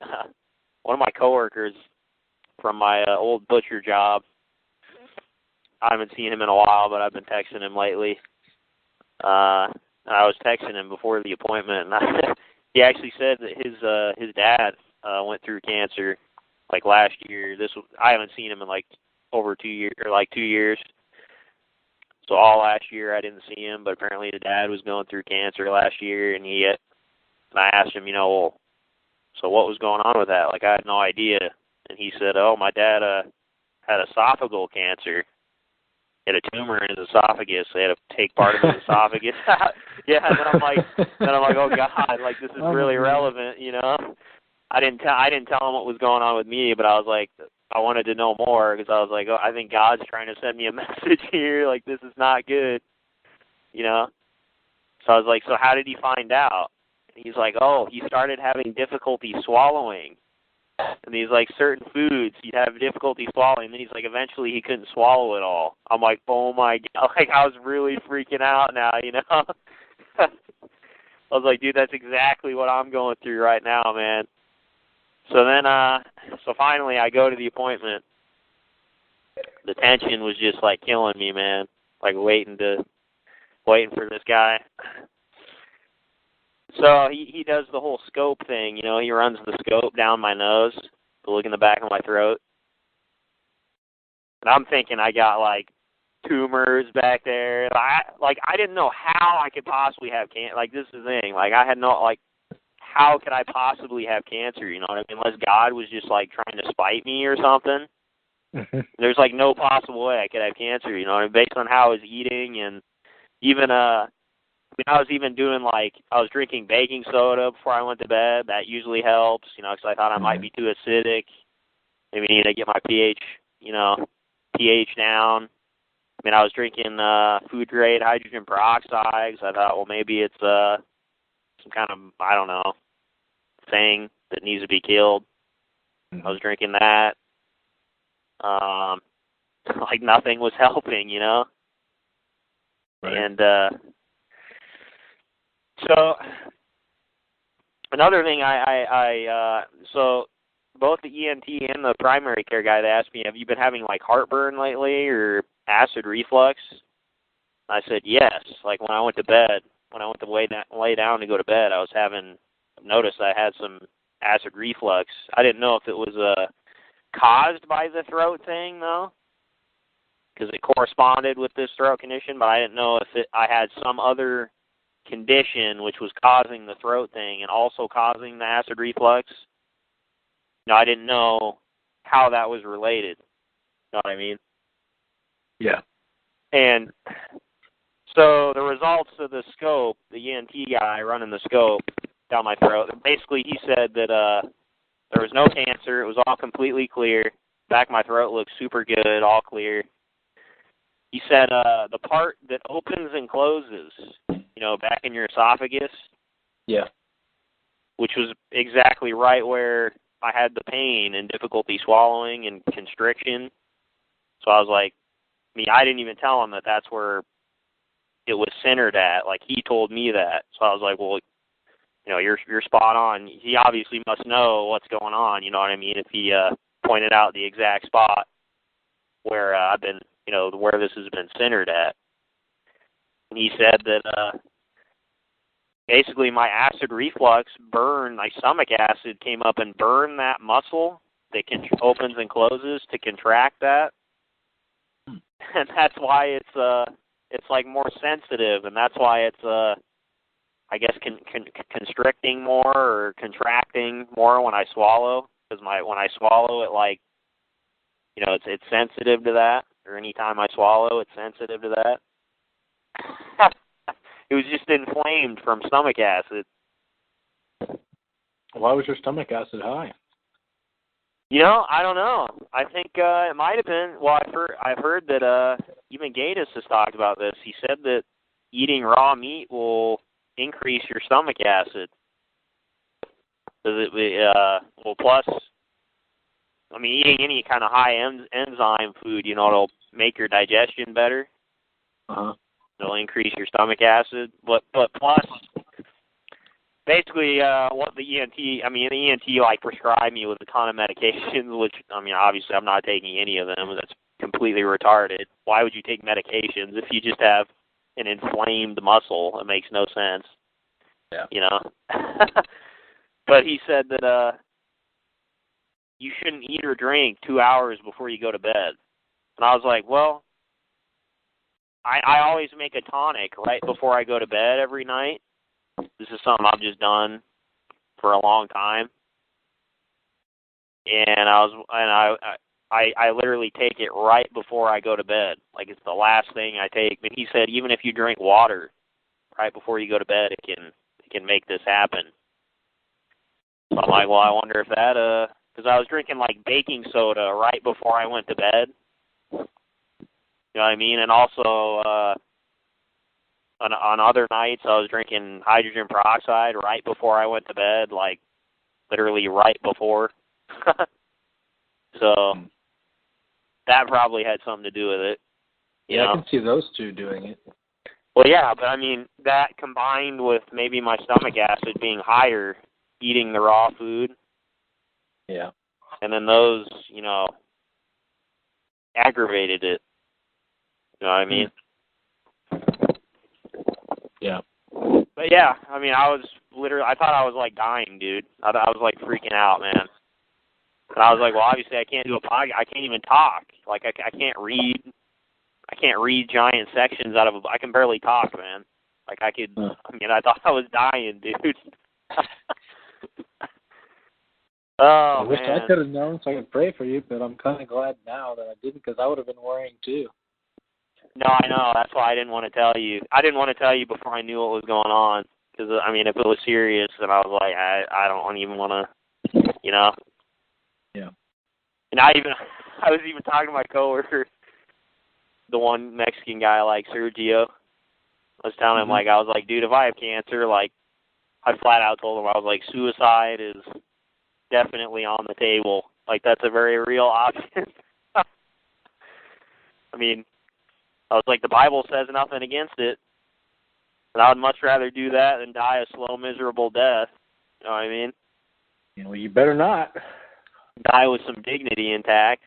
S1: one of my coworkers from my old butcher job. I haven't seen him in a while, but I've been texting him lately. I was texting him before the appointment, and he actually said that his dad went through cancer like last year. I haven't seen him in like over 2 years, or like 2 years. So all last year I didn't see him, but apparently the dad was going through cancer last year, and I asked him, you know, well, so what was going on with that? Like, I had no idea. And he said, oh, my dad had esophageal cancer. He had a tumor in his esophagus. They had to take part of his esophagus. Yeah, and then I'm like, oh God, like this is really relevant, you know. I didn't tell him what was going on with me, but I was like, I wanted to know more, because I was like, oh, I think God's trying to send me a message here. Like, this is not good, you know. So I was like, so how did he find out? And he's like, oh, he started having difficulty swallowing. And these like certain foods he'd have difficulty swallowing, and then he's like eventually he couldn't swallow it all. I'm like, oh my God, like I was really freaking out now, you know. I was like, dude, that's exactly what I'm going through right now, man. So then so finally I go to the appointment. The tension was just like killing me, man. Like waiting for this guy. So he does the whole scope thing, you know. He runs the scope down my nose to look in the back of my throat. And I'm thinking I got, like, tumors back there. I didn't know how I could possibly have cancer. Like, this is the thing. Like, I had no, like, how could I possibly have cancer, you know what I mean? Unless God was just, like, trying to spite me or something. There's, like, no possible way I could have cancer, you know what I mean? Based on how I was eating, and even, I was even doing, like, I was drinking baking soda before I went to bed. That usually helps, you know, because I thought I might be too acidic. Maybe need to get my pH down. I mean, I was drinking food-grade hydrogen peroxide, so I thought, well, maybe it's some kind of, I don't know, thing that needs to be killed. I was drinking that. Like, nothing was helping, you know? Right. And, so another thing, so both the ENT and the primary care guy, they asked me, have you been having like heartburn lately or acid reflux? I said yes. Like when I went to lay down to go to bed, I noticed I had some acid reflux. I didn't know if it was caused by the throat thing though, because it corresponded with this throat condition, but I didn't know if I had some other condition which was causing the throat thing and also causing the acid reflux. No, I didn't know how that was related. You know what I mean?
S2: Yeah.
S1: And so the results of the scope, the ENT guy running the scope down my throat, basically he said that there was no cancer. It was all completely clear. Back of my throat looked super good, all clear. He said the part that opens and closes, back in your esophagus.
S2: Yeah.
S1: Which was exactly right where I had the pain and difficulty swallowing and constriction. So I was like, I didn't even tell him that that's where it was centered at. Like, he told me that. So I was like, well, you're spot on. He obviously must know what's going on, you know what I mean, if he pointed out the exact spot where I've been, where this has been centered at. And he said that basically my acid reflux burned, my stomach acid came up and burned that muscle that opens and closes to contract that. And that's why it's like more sensitive, and that's why it's I guess constricting more or contracting more when I swallow, because when I swallow it, like, it's sensitive to that, or anytime I swallow it's sensitive to that. It was just inflamed from stomach acid.
S2: Why was your stomach acid high?
S1: I don't know. I think it might have been. Well, I've heard that even Gatus has talked about this. He said that eating raw meat will increase your stomach acid. Well, plus, eating any kind of high enzyme food, it'll make your digestion better.
S2: Uh-huh.
S1: It'll increase your stomach acid. But plus, basically, what the ENT like prescribed me with a ton of medications, which, obviously I'm not taking any of them. That's completely retarded. Why would you take medications if you just have an inflamed muscle? It makes no sense.
S2: Yeah.
S1: But he said that you shouldn't eat or drink 2 hours before you go to bed. And I was like, well, I always make a tonic right before I go to bed every night. This is something I've just done for a long time. And I literally take it right before I go to bed. Like, it's the last thing I take. But he said even if you drink water right before you go to bed, it can make this happen. So I'm like, well, I wonder if that because I was drinking like baking soda right before I went to bed. You know what I mean? And also on other nights I was drinking hydrogen peroxide right before I went to bed, like literally right before. So that probably had something to do with it. You know?
S2: I can see those two doing it.
S1: Well, yeah, but that combined with maybe my stomach acid being higher, eating the raw food.
S2: Yeah.
S1: And then those, aggravated it. You know what I mean?
S2: Yeah.
S1: But yeah, I thought I was like dying, dude. I was like freaking out, man. And I was like, well, obviously I can't do a podcast. I can't even talk. Like, I can't read. I can't read giant sections out of I can barely talk, man. Like, I could, I thought I was dying, dude. Oh,
S2: I wish
S1: man.
S2: I could have known so I could pray for you, but I'm kind of glad now that I didn't, because I would have been worrying too.
S1: No, I know. That's why I didn't want to tell you. I didn't want to tell you before I knew what was going on. Because, if it was serious, then I was like, I don't even want to,
S2: Yeah.
S1: And I was even talking to my coworker, the one Mexican guy, like Sergio. I was telling him, I was like, dude, if I have cancer, like, I flat out told him, I was like, suicide is definitely on the table. Like, that's a very real option. I was like, the Bible says nothing against it. And I would much rather do that than die a slow, miserable death. You know what I mean?
S2: Well, you better not.
S1: Die with some dignity intact.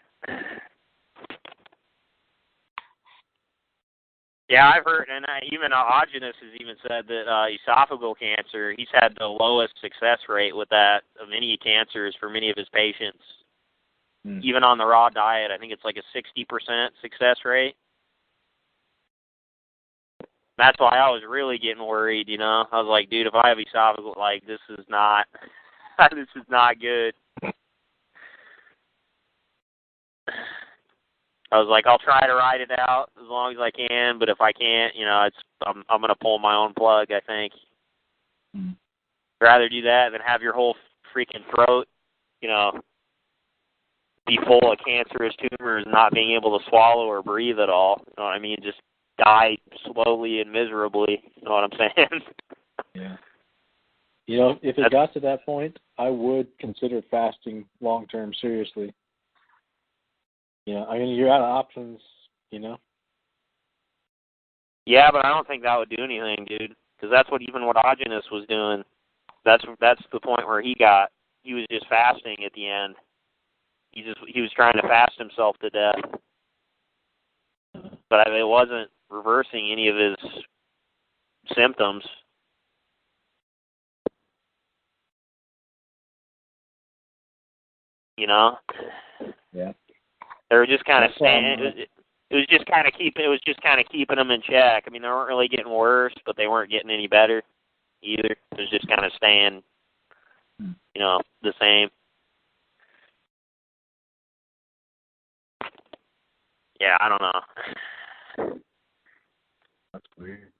S1: Yeah, I've heard, and even Aajonus has even said that esophageal cancer, he's had the lowest success rate with that of any cancers for many of his patients. Even on the raw diet, I think it's like a 60% success rate. That's why I was really getting worried, I was like, dude, if I have esophageal, like, this is not good. I was like, I'll try to ride it out as long as I can, but if I can't, I'm gonna pull my own plug. I think. Rather do that than have your whole freaking throat, be full of cancerous tumors, and not being able to swallow or breathe at all. You know what I mean? Just die slowly and miserably. You know what I'm saying?
S2: Yeah. If it got to that point, I would consider fasting long term seriously. You're out of options,
S1: Yeah, but I don't think that would do anything, dude. Because that's what Aajonus was doing. That's the point where he was just fasting at the end. He was trying to fast himself to death. But it wasn't reversing any of his symptoms.
S2: Yeah.
S1: They were just kind of it was just kind of keeping them in check. I mean, they weren't really getting worse, but they weren't getting any better either. It was just kind of staying, the same. Yeah, I don't know.
S2: That's weird.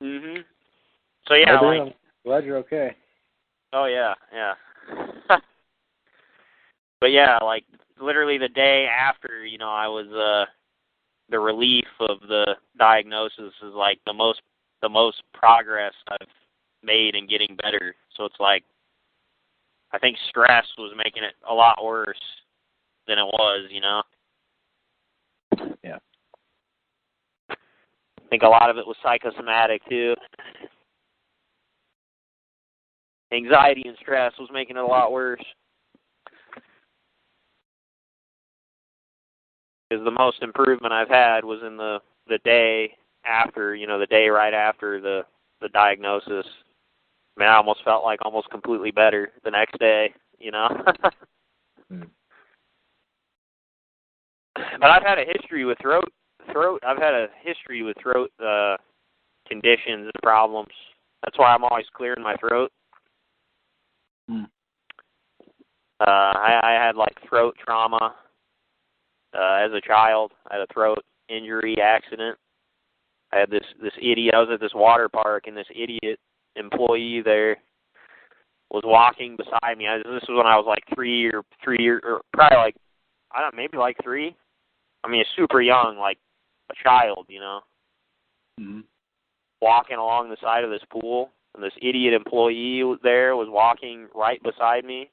S1: Mhm. So yeah,
S2: I'm glad you're okay.
S1: Oh yeah. But yeah, literally the day after, I was the relief of the diagnosis is the most progress I've made in getting better. So it's I think stress was making it a lot worse than it was,
S2: Yeah.
S1: I think a lot of it was psychosomatic too. Anxiety and stress was making it a lot worse. Because the most improvement I've had was in the day after, the day right after the diagnosis. I mean, I almost felt almost completely better the next day, But I've had a history with throat. I've had a history with throat conditions and problems. That's why I'm always clearing my throat. I had throat trauma as a child. I had a throat injury accident. I had this idiot. I was at this water park, and this idiot employee there was walking beside me. This was when I was 3 or probably I don't know, maybe 3. I mean, super young, a child,
S2: Mm-hmm.
S1: Walking along the side of this pool, and this idiot employee was walking right beside me,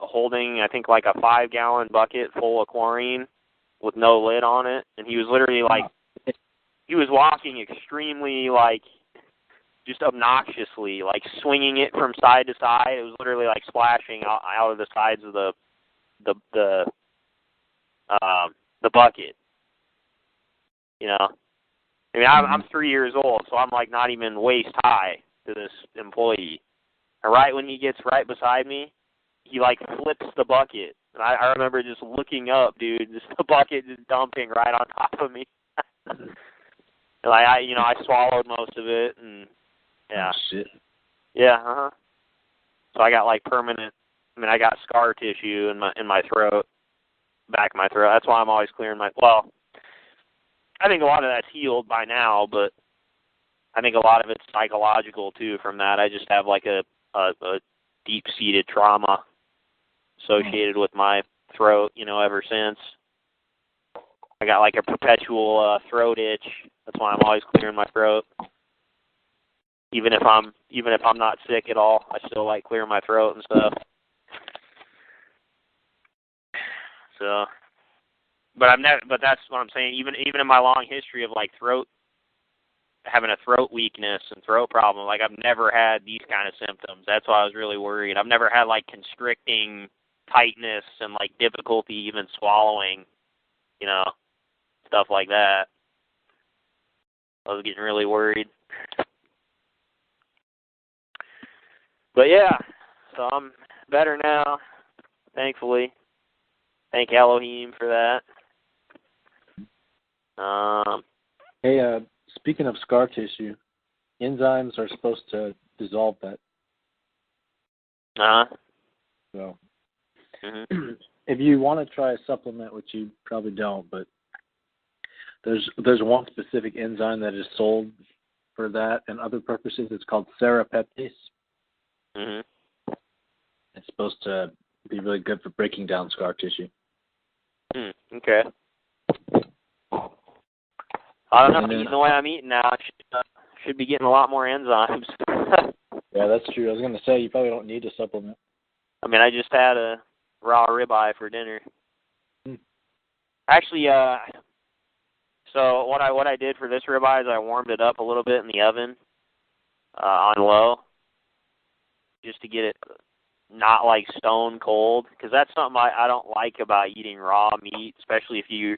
S1: holding, I think, a 5-gallon bucket full of chlorine with no lid on it, and he was literally he was walking extremely, just obnoxiously, swinging it from side to side. It was literally splashing out of the sides of the bucket. I mean, I'm 3 years old, so I'm not even waist high to this employee. And right when he gets right beside me, he flips the bucket. And I remember just looking up, dude, just the bucket just dumping right on top of me. And I swallowed most of it, and yeah.
S2: Oh, shit.
S1: Yeah, So I got permanent. I mean, I got scar tissue in my throat, back of my throat. That's why I'm always clearing my. Well, I think a lot of that's healed by now, but I think a lot of it's psychological too. From that, I just have a deep-seated trauma associated with my throat, ever since. I got a perpetual throat itch. That's why I'm always clearing my throat. Even if I'm not sick at all, I still clearing my throat and stuff. So, but that's what I'm saying. Even in my long history of having a throat weakness and throat problem, I've never had these kind of symptoms. That's why I was really worried. I've never had constricting tightness and difficulty even swallowing, stuff like that. I was getting really worried. But yeah, so I'm better now, thankfully. Thank Elohim for that.
S2: Hey, speaking of scar tissue, enzymes are supposed to dissolve that.
S1: Uh-huh.
S2: So,
S1: Mm-hmm.
S2: if you want to try a supplement, which you probably don't, but there's one specific enzyme that is sold for that and other purposes. It's called serrapeptase.
S1: Mhm.
S2: It's supposed to be really good for breaking down scar tissue.
S1: Okay. I don't know. Eating the way I'm eating now, I should be getting a lot more enzymes.
S2: Yeah, that's true. I was going to say, you probably don't need a supplement.
S1: I mean, I just had a raw ribeye for dinner. Actually, so what I did for this ribeye is I warmed it up a little bit in the oven on low, just to get it not like stone cold, because that's something I don't like about eating raw meat, especially if you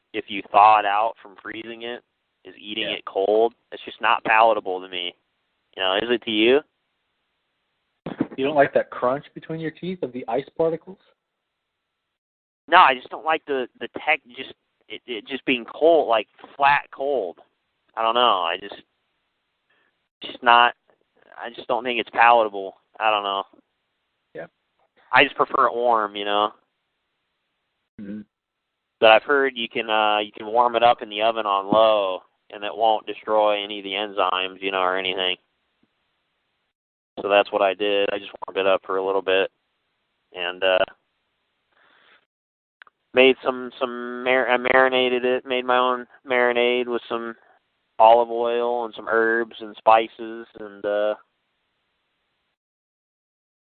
S1: thaw it out from freezing it, is eating it cold. It's just not palatable to me. You know, is it to you?
S2: You don't like that crunch between your teeth of the ice particles?
S1: No, I just don't like the tech, it just being cold, like flat cold. I don't know. I just don't think it's palatable. I don't know.
S2: Yeah.
S1: I just prefer it warm, you know.
S2: Mm-hmm.
S1: But I've heard you can warm it up in the oven on low, and it won't destroy any of the enzymes, you know, or anything. So that's what I did. I just warmed it up for a little bit, and made I marinated it. Made my own marinade with some olive oil and some herbs and spices, and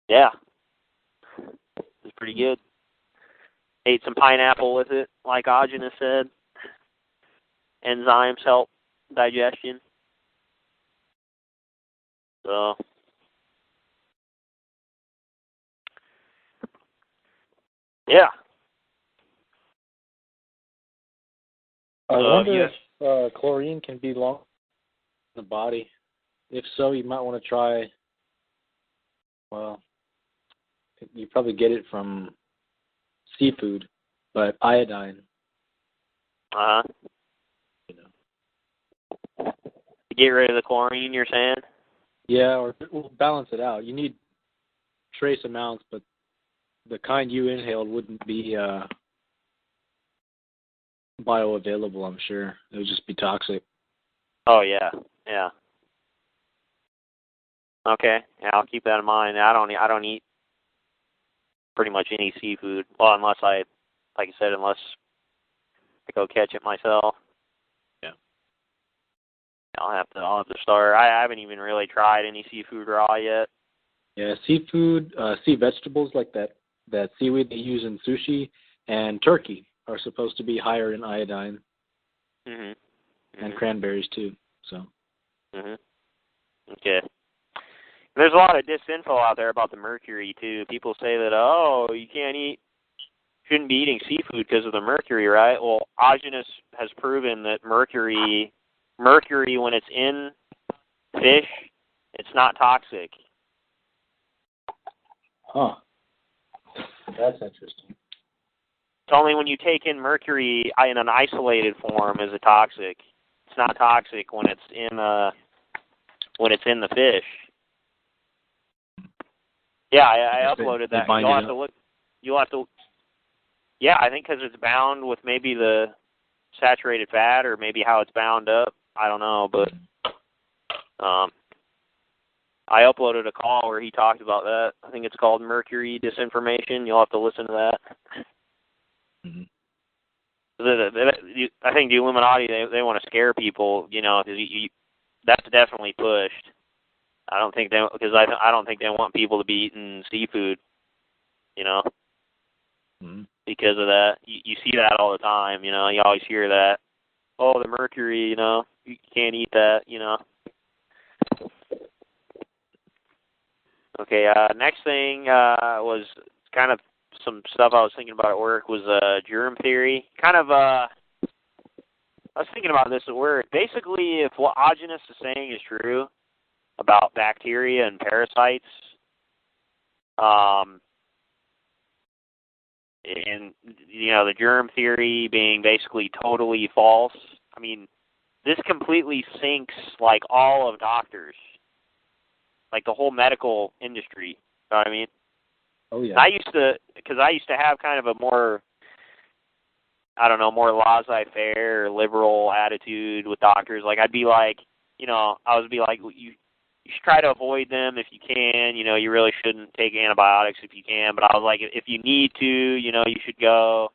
S1: yeah, it was pretty good. Ate some pineapple with it, like Aajonus said. Enzymes help digestion. So, yeah.
S2: I wonder if chlorine can be long in the body. If so, you might want to try, well, you probably get it from seafood, but iodine.
S1: Uh-huh.
S2: You know.
S1: To get rid of the chlorine, you're saying?
S2: Yeah, or we'll balance it out. You need trace amounts, but the kind you inhaled wouldn't be bioavailable, I'm sure. It would just be toxic.
S1: Oh, yeah. Yeah. Okay. Yeah, I'll keep that in mind. I don't eat pretty much any seafood. Well, unless I go catch it myself.
S2: Yeah.
S1: I'll have to start. I haven't even really tried any seafood raw yet.
S2: Yeah, seafood, sea vegetables like that seaweed they use in sushi, and turkey are supposed to be higher in iodine.
S1: Mhm.
S2: And cranberries too. So.
S1: Mhm. Okay. There's a lot of disinfo out there about the mercury too. People say that you shouldn't be eating seafood because of the mercury, right? Well, Aajonus has proven that mercury when it's in fish, it's not toxic.
S2: Huh. That's interesting.
S1: It's only when you take in mercury in an isolated form is it toxic. It's not toxic when it's in the fish. Yeah, I uploaded that. You'll have to. Yeah, I think because it's bound with maybe the saturated fat or maybe how it's bound up. I don't know, but I uploaded a call where he talked about that. I think it's called Mercury Disinformation. You'll have to listen to that.
S2: Mm-hmm.
S1: I think the Illuminati, they want to scare people, you know, because that's definitely pushed. I don't think they want people to be eating seafood, you know, because of that. You see that all the time, you know. You always hear that. Oh, the mercury, you know, you can't eat that, you know. Okay, next thing was kind of some stuff I was thinking about at work was germ theory. I was thinking about this at work. Basically, if what Aajonus is saying is true about bacteria and parasites, and you know the germ theory being basically totally false. I mean, this completely sinks like all of doctors, like the whole medical industry. You know what I mean?
S2: Oh yeah.
S1: I used to have kind of a more, I don't know, more laissez-faire or liberal attitude with doctors. Like I'd be like, I would be like, you should try to avoid them if you can. You really shouldn't take antibiotics if you can. But I was like, if you need to, you should go.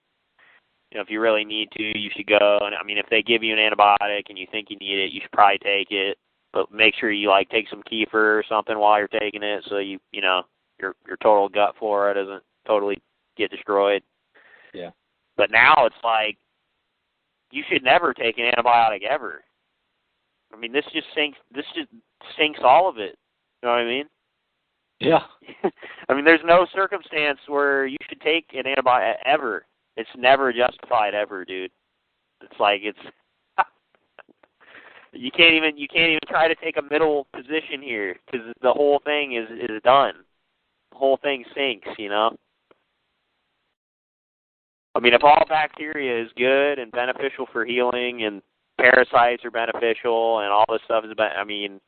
S1: If you really need to, you should go. And I mean, if they give you an antibiotic and you think you need it, you should probably take it. But make sure you take some kefir or something while you're taking it, so your total gut flora doesn't totally get destroyed.
S2: Yeah.
S1: But now it's like you should never take an antibiotic ever. I mean, this just sinks all of it. You know what I mean?
S2: Yeah.
S1: I mean, there's no circumstance where you should take an antibiotic ever. It's never justified ever, dude. It's like you can't even try to take a middle position here because the whole thing is done. The whole thing sinks, I mean, if all bacteria is good and beneficial for healing and parasites are beneficial and all this stuff is I mean,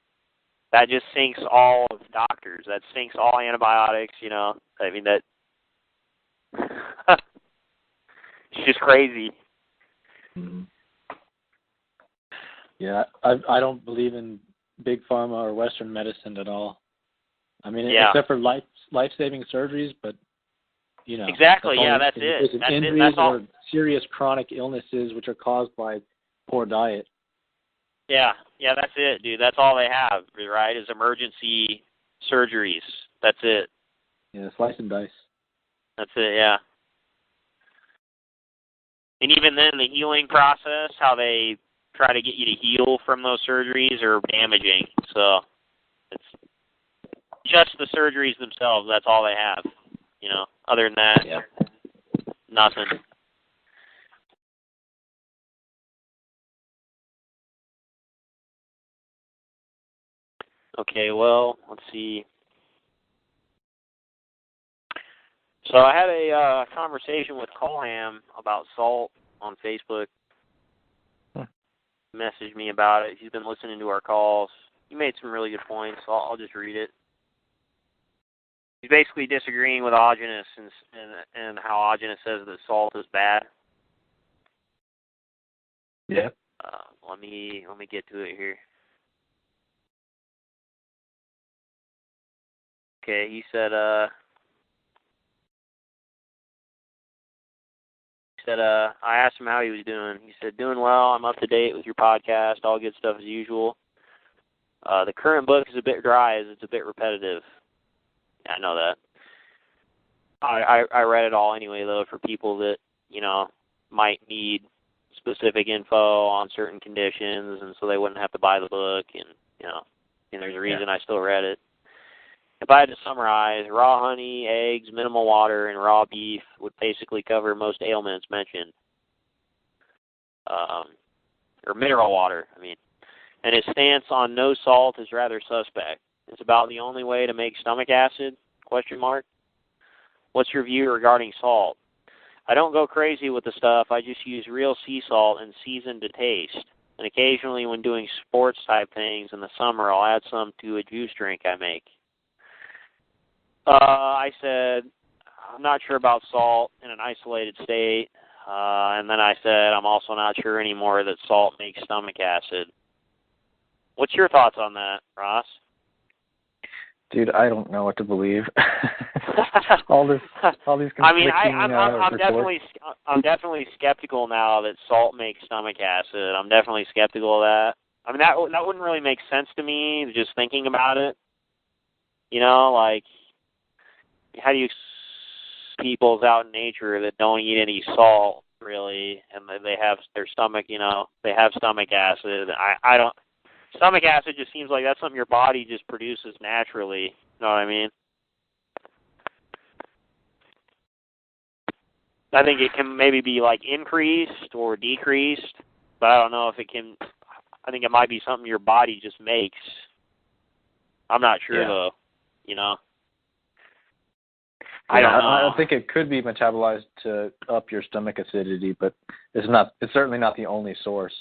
S1: that just sinks all of doctors. That sinks all antibiotics, I mean, that it's just crazy.
S2: Mm-hmm. Yeah, I don't believe in big pharma or Western medicine at all. I mean, except for life-saving surgeries, but
S1: exactly. That's it.
S2: That's injuries
S1: That's all.
S2: Or serious chronic illnesses which are caused by poor diet.
S1: Yeah, that's it, dude. That's all they have, right? Is emergency surgeries. That's it.
S2: Yeah, slice and dice.
S1: That's it. Yeah. And even then, the healing process, how they try to get you to heal from those surgeries, are damaging. So it's just the surgeries themselves. That's all they have. Other than that, nothing. Okay, well, let's see. So I had a conversation with Colham about salt on Facebook. Messaged me about it. He's been listening to our calls. He made some really good points. So I'll just read it. He's basically disagreeing with Aajonus and how Aajonus says that salt is bad.
S2: Yeah.
S1: Let me get to it here. Okay, he said I asked him how he was doing. He said, doing well. I'm up to date with your podcast. All good stuff as usual. The current book is a bit dry as it's a bit repetitive. Yeah, I know that. I read it all anyway, though, for people that, might need specific info on certain conditions, and so they wouldn't have to buy the book, and, there's a reason I still read it. If I had to summarize, raw honey, eggs, minimal water, and raw beef would basically cover most ailments mentioned. Or mineral water, I mean. And his stance on no salt is rather suspect. It's about the only way to make stomach acid, ? What's your view regarding salt? I don't go crazy with the stuff. I just use real sea salt and season to taste. And occasionally when doing sports type things in the summer, I'll add some to a juice drink I make. I said, I'm not sure about salt in an isolated state. And then I said, I'm also not sure anymore that salt makes stomach acid. What's your thoughts on that, Ross?
S2: Dude, I don't know what to believe. all these conflicting
S1: I mean, I'm
S2: reports.
S1: definitely skeptical now that salt makes stomach acid. I'm definitely skeptical of that. I mean, that wouldn't really make sense to me, just thinking about it. How do you people's out in nature that don't eat any salt, really, and they have their stomach, they have stomach acid. I don't. Stomach acid just seems like that's something your body just produces naturally. You know what I mean? I think it can maybe be increased or decreased, but I don't know if it can. I think it might be something your body just makes. I'm not sure though. I don't know.
S2: I think it could be metabolized to up your stomach acidity, but it's certainly not the only source.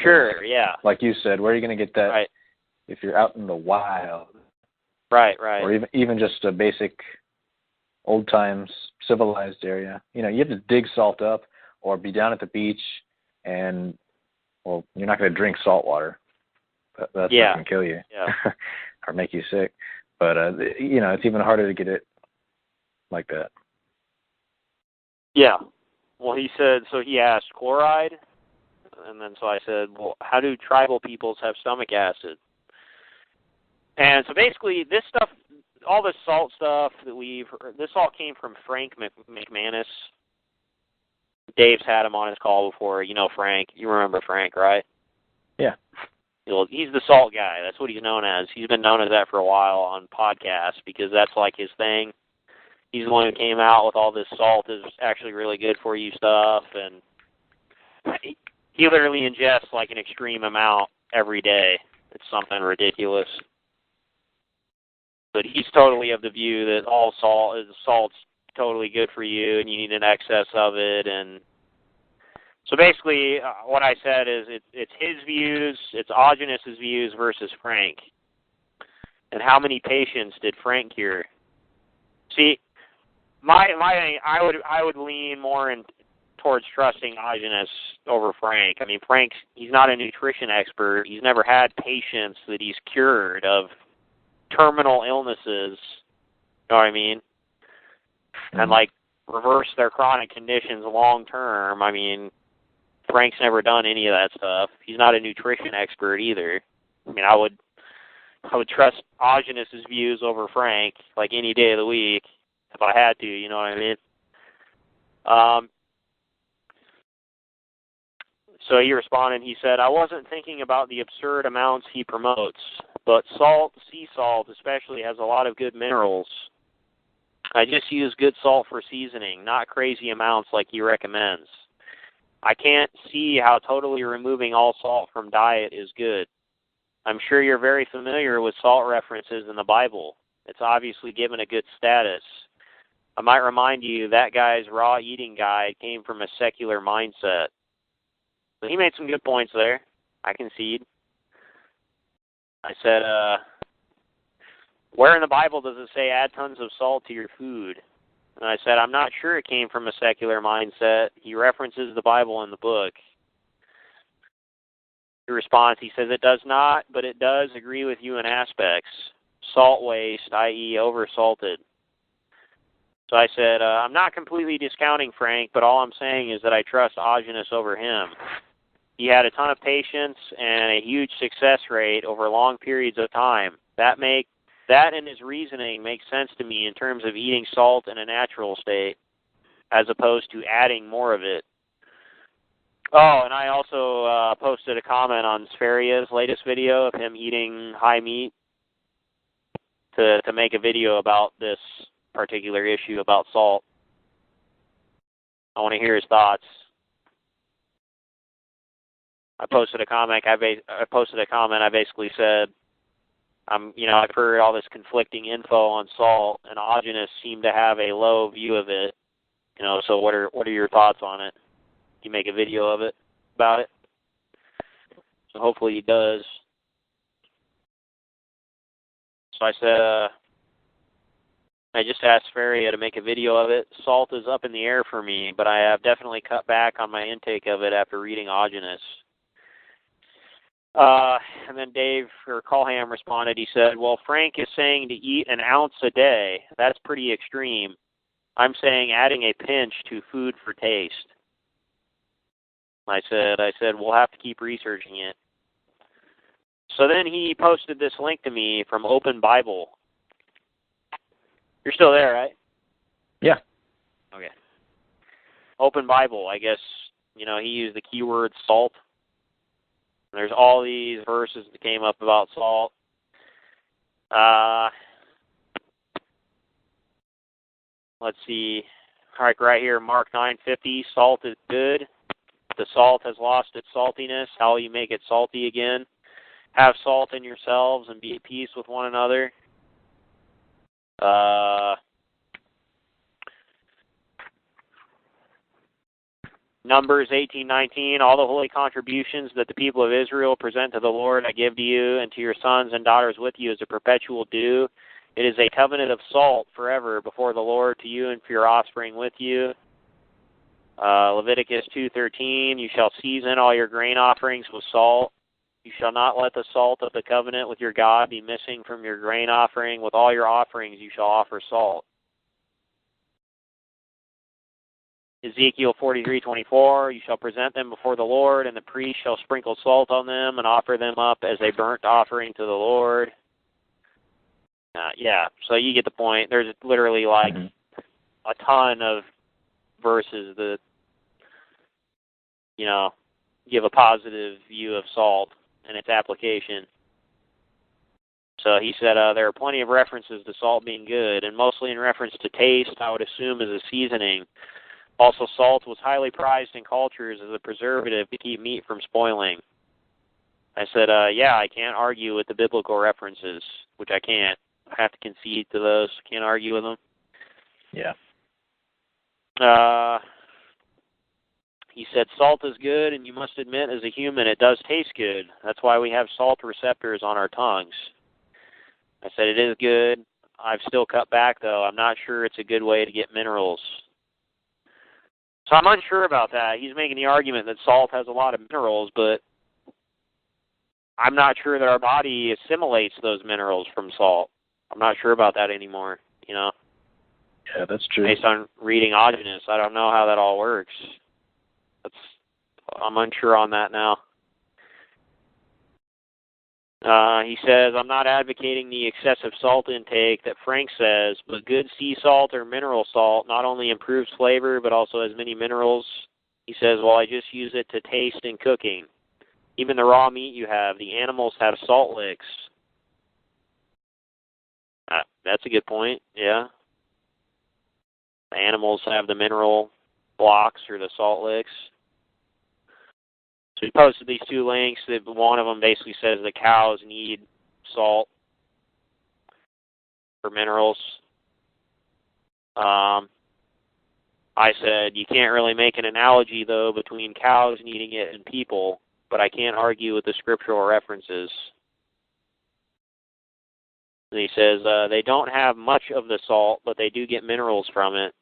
S1: Sure, yeah.
S2: Like you said, where are you going to get that if you're out in the wild?
S1: Right.
S2: Or even just a basic old times civilized area, you have to dig salt up or be down at the beach, and well, you're not going to drink salt water. That's not going to kill you or make you sick. But it's even harder to get it like that.
S1: Yeah. Well, he said, so he asked chloride, and then so I said, well, how do tribal peoples have stomach acid? And so basically, this stuff, all this salt stuff this all came from Frank McManus. Dave's had him on his call before. You know Frank. You remember Frank, right?
S2: Yeah.
S1: He's the salt guy. That's what he's known as. He's been known as that for a while on podcasts because that's like his thing. He's the one who came out with all this salt is actually really good for you stuff, and he literally ingests like an extreme amount every day. It's something ridiculous. But he's totally of the view that all salt's totally good for you, and you need an excess of it. And so basically, what I said is it's his views, it's Aajonus' views versus Frank. And how many patients did Frank cure? See, I would lean more towards trusting Aajonus over Frank. I mean, he's not a nutrition expert. He's never had patients that he's cured of terminal illnesses, you know what I mean? And like reverse their chronic conditions long term. I mean, Frank's never done any of that stuff. He's not a nutrition expert either. I mean, I would trust Aajonus' views over Frank like any day of the week if I had to, you know what I mean? So he responded, he said, I wasn't thinking about the absurd amounts he promotes, but salt, sea salt especially, has a lot of good minerals. I just use good salt for seasoning, not crazy amounts like he recommends. I can't see how totally removing all salt from diet is good. I'm sure you're very familiar with salt references in the Bible. It's obviously given a good status. I might remind you that guy's raw eating guide came from a secular mindset. So he made some good points there. I concede. I said, where in the Bible does it say add tons of salt to your food? And I said, I'm not sure it came from a secular mindset. He references the Bible in the book. He responds, he says, it does not, but it does agree with you in aspects. Salt waste, i.e. oversalted. So I said, I'm not completely discounting Frank, but all I'm saying is that I trust Aajonus over him. He had a ton of patience and a huge success rate over long periods of time. That and his reasoning makes sense to me in terms of eating salt in a natural state as opposed to adding more of it. Oh, and I also posted a comment on Spheria's latest video of him eating high meat to make a video about this particular issue about salt. I want to hear his thoughts. I posted a comment. I basically said, I've heard all this conflicting info on salt, and Aajonus seemed to have a low view of it. So what are your thoughts on it? Can you make a video of it about it? So hopefully he does. So I said, I just asked Feria to make a video of it. Salt is up in the air for me, but I have definitely cut back on my intake of it after reading Aajonus. And then Dave, or Colham, responded. He said, well, Frank is saying to eat an ounce a day. That's pretty extreme. I'm saying adding a pinch to food for taste. I said, we'll have to keep researching it. So then he posted this link to me from Open Bible. You're still there, right?
S2: Yeah.
S1: Okay. Open Bible, I guess, he used the keyword salt. There's all these verses that came up about salt. Let's see. Right here, Mark 9:50. Salt is good. The salt has lost its saltiness. How will you make it salty again? Have salt in yourselves and be at peace with one another. Numbers 18:19, all the holy contributions that the people of Israel present to the Lord I give to you and to your sons and daughters with you as a perpetual due. It is a covenant of salt forever before the Lord to you and for your offspring with you. Leviticus 2:13, you shall season all your grain offerings with salt. You shall not let the salt of the covenant with your God be missing from your grain offering. With all your offerings you shall offer salt. Ezekiel 43:24, you shall present them before the Lord, and the priest shall sprinkle salt on them and offer them up as a burnt offering to the Lord. Yeah, so you get the point. There's literally like a ton of verses that, you know, give a positive view of salt and its application. So he said there are plenty of references to salt being good, and mostly in reference to taste, I would assume, as a seasoning. Also, salt was highly prized in cultures as a preservative to keep meat from spoiling. I said, yeah, I can't argue with the biblical references, which I can't. I have to concede to those. Can't argue with them.
S2: Yeah.
S1: He said, salt is good, and you must admit, as a human, it does taste good. That's why we have salt receptors on our tongues. I said, it is good. I've still cut back, though. I'm not sure it's a good way to get minerals. So I'm unsure about that. He's making the argument that salt has a lot of minerals, but I'm not sure that our body assimilates those minerals from salt. I'm not sure about that anymore, you know.
S2: Yeah, that's true.
S1: Based on reading Aajonus, I don't know how that all works. I'm unsure on that now. He says, I'm not advocating the excessive salt intake that Frank says, but good sea salt or mineral salt not only improves flavor, but also has many minerals. He says, well, I just use it to taste in cooking. Even the raw meat you have, the animals have salt licks. That's a good point, yeah. The animals have the mineral blocks or the salt licks. So he posted these two links. That one of them basically says that cows need salt for minerals. I said you can't really make an analogy, though, between cows needing it and people, but I can't argue with the scriptural references. And he says they don't have much of the salt, but they do get minerals from it.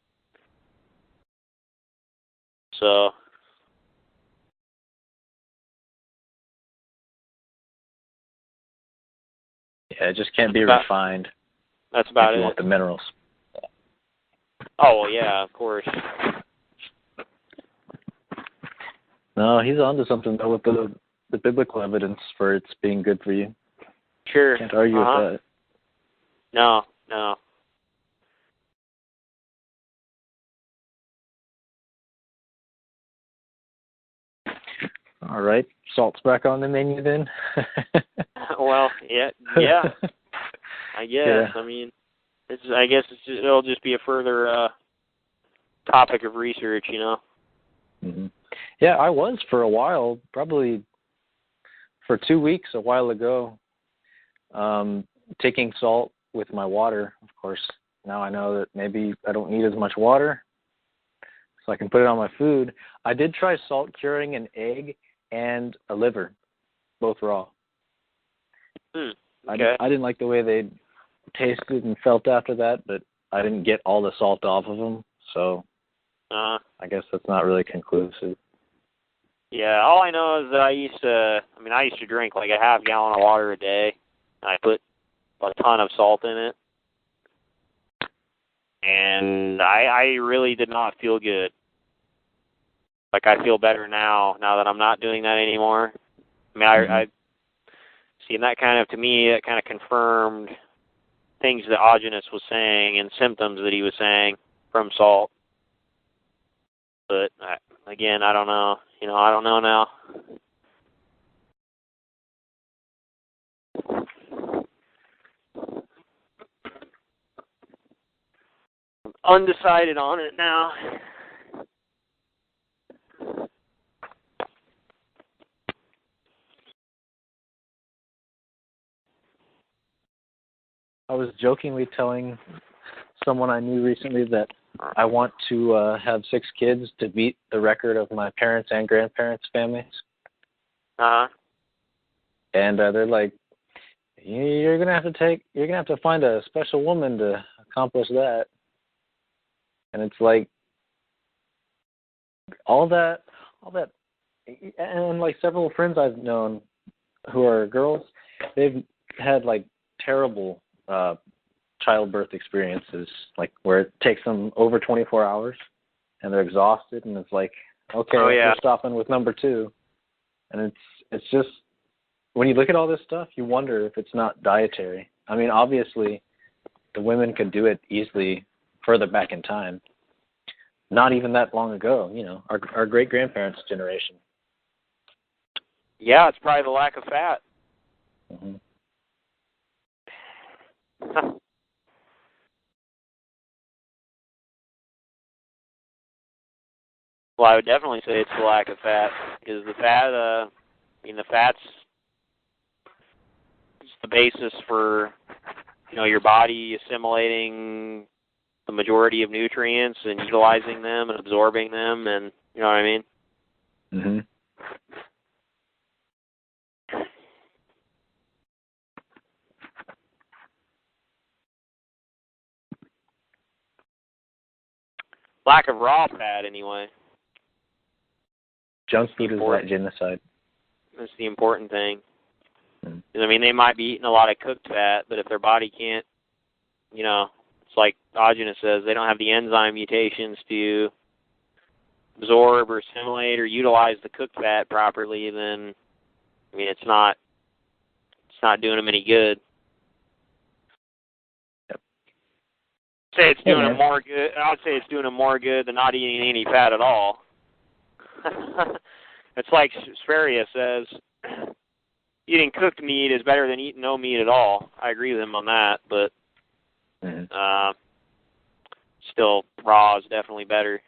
S1: So
S2: yeah, it just can't be refined.
S1: That's about
S2: if you
S1: it.
S2: Want the minerals.
S1: Oh, well, yeah, of course.
S2: No, he's onto something though with the biblical evidence for it's being good for you.
S1: Sure.
S2: Can't argue with that.
S1: No.
S2: All right, salt's back on the menu then.
S1: Well, yeah. I guess. Yeah. I mean, it'll just be a further topic of research, you know.
S2: Mm-hmm. Yeah, I was for a while, probably for 2 weeks a while ago, taking salt with my water. Of course, now I know that maybe I don't need as much water, so I can put it on my food. I did try salt curing an egg and a liver, both raw.
S1: Okay.
S2: I didn't like the way they tasted and felt after that, but I didn't get all the salt off of them, so I guess that's not really conclusive.
S1: Yeah, all I know is that I used to drink like a half gallon of water a day, and I put a ton of salt in it, and I really did not feel good. Like, I feel better now that I'm not doing that anymore. I mean, I see, and that kind of, to me, that kind of confirmed things that Aajonus was saying and symptoms that he was saying from salt. But, again, I don't know. You know, I don't know now. I'm undecided on it now.
S2: I was jokingly telling someone I knew recently that I want to have 6 kids to beat the record of my parents' and grandparents' families.
S1: Uh-huh.
S2: And they're like, you're gonna have to find a special woman to accomplish that. And it's like all that, and like several friends I've known who are girls, they've had like terrible childbirth experiences, like where it takes them over 24 hours, and they're exhausted, and it's like, okay, we're stopping with number 2, and it's just when you look at all this stuff, you wonder if it's not dietary. I mean, obviously, the women could do it easily further back in time. Not even that long ago, our great-grandparents' generation.
S1: Yeah, it's probably the lack of fat.
S2: Mm-hmm.
S1: Well, I would definitely say it's the lack of fat, because the fat, the fat's the basis for, your body assimilating the majority of nutrients and utilizing them and absorbing them, and you know what I mean?
S2: Mm-hmm.
S1: Lack of raw fat, anyway.
S2: Junk food is like genocide.
S1: That's the important thing.
S2: Mm-hmm.
S1: I mean, they might be eating a lot of cooked fat, but if their body can't, it's like Aajonus says, they don't have the enzyme mutations to absorb or assimilate or utilize the cooked fat properly, then, I mean, it's not doing them any good. Say it's doing them more good. I would say it's doing them more good than not eating any fat at all. It's like Sparia says, eating cooked meat is better than eating no meat at all. I agree with him on that, but still raw is definitely better.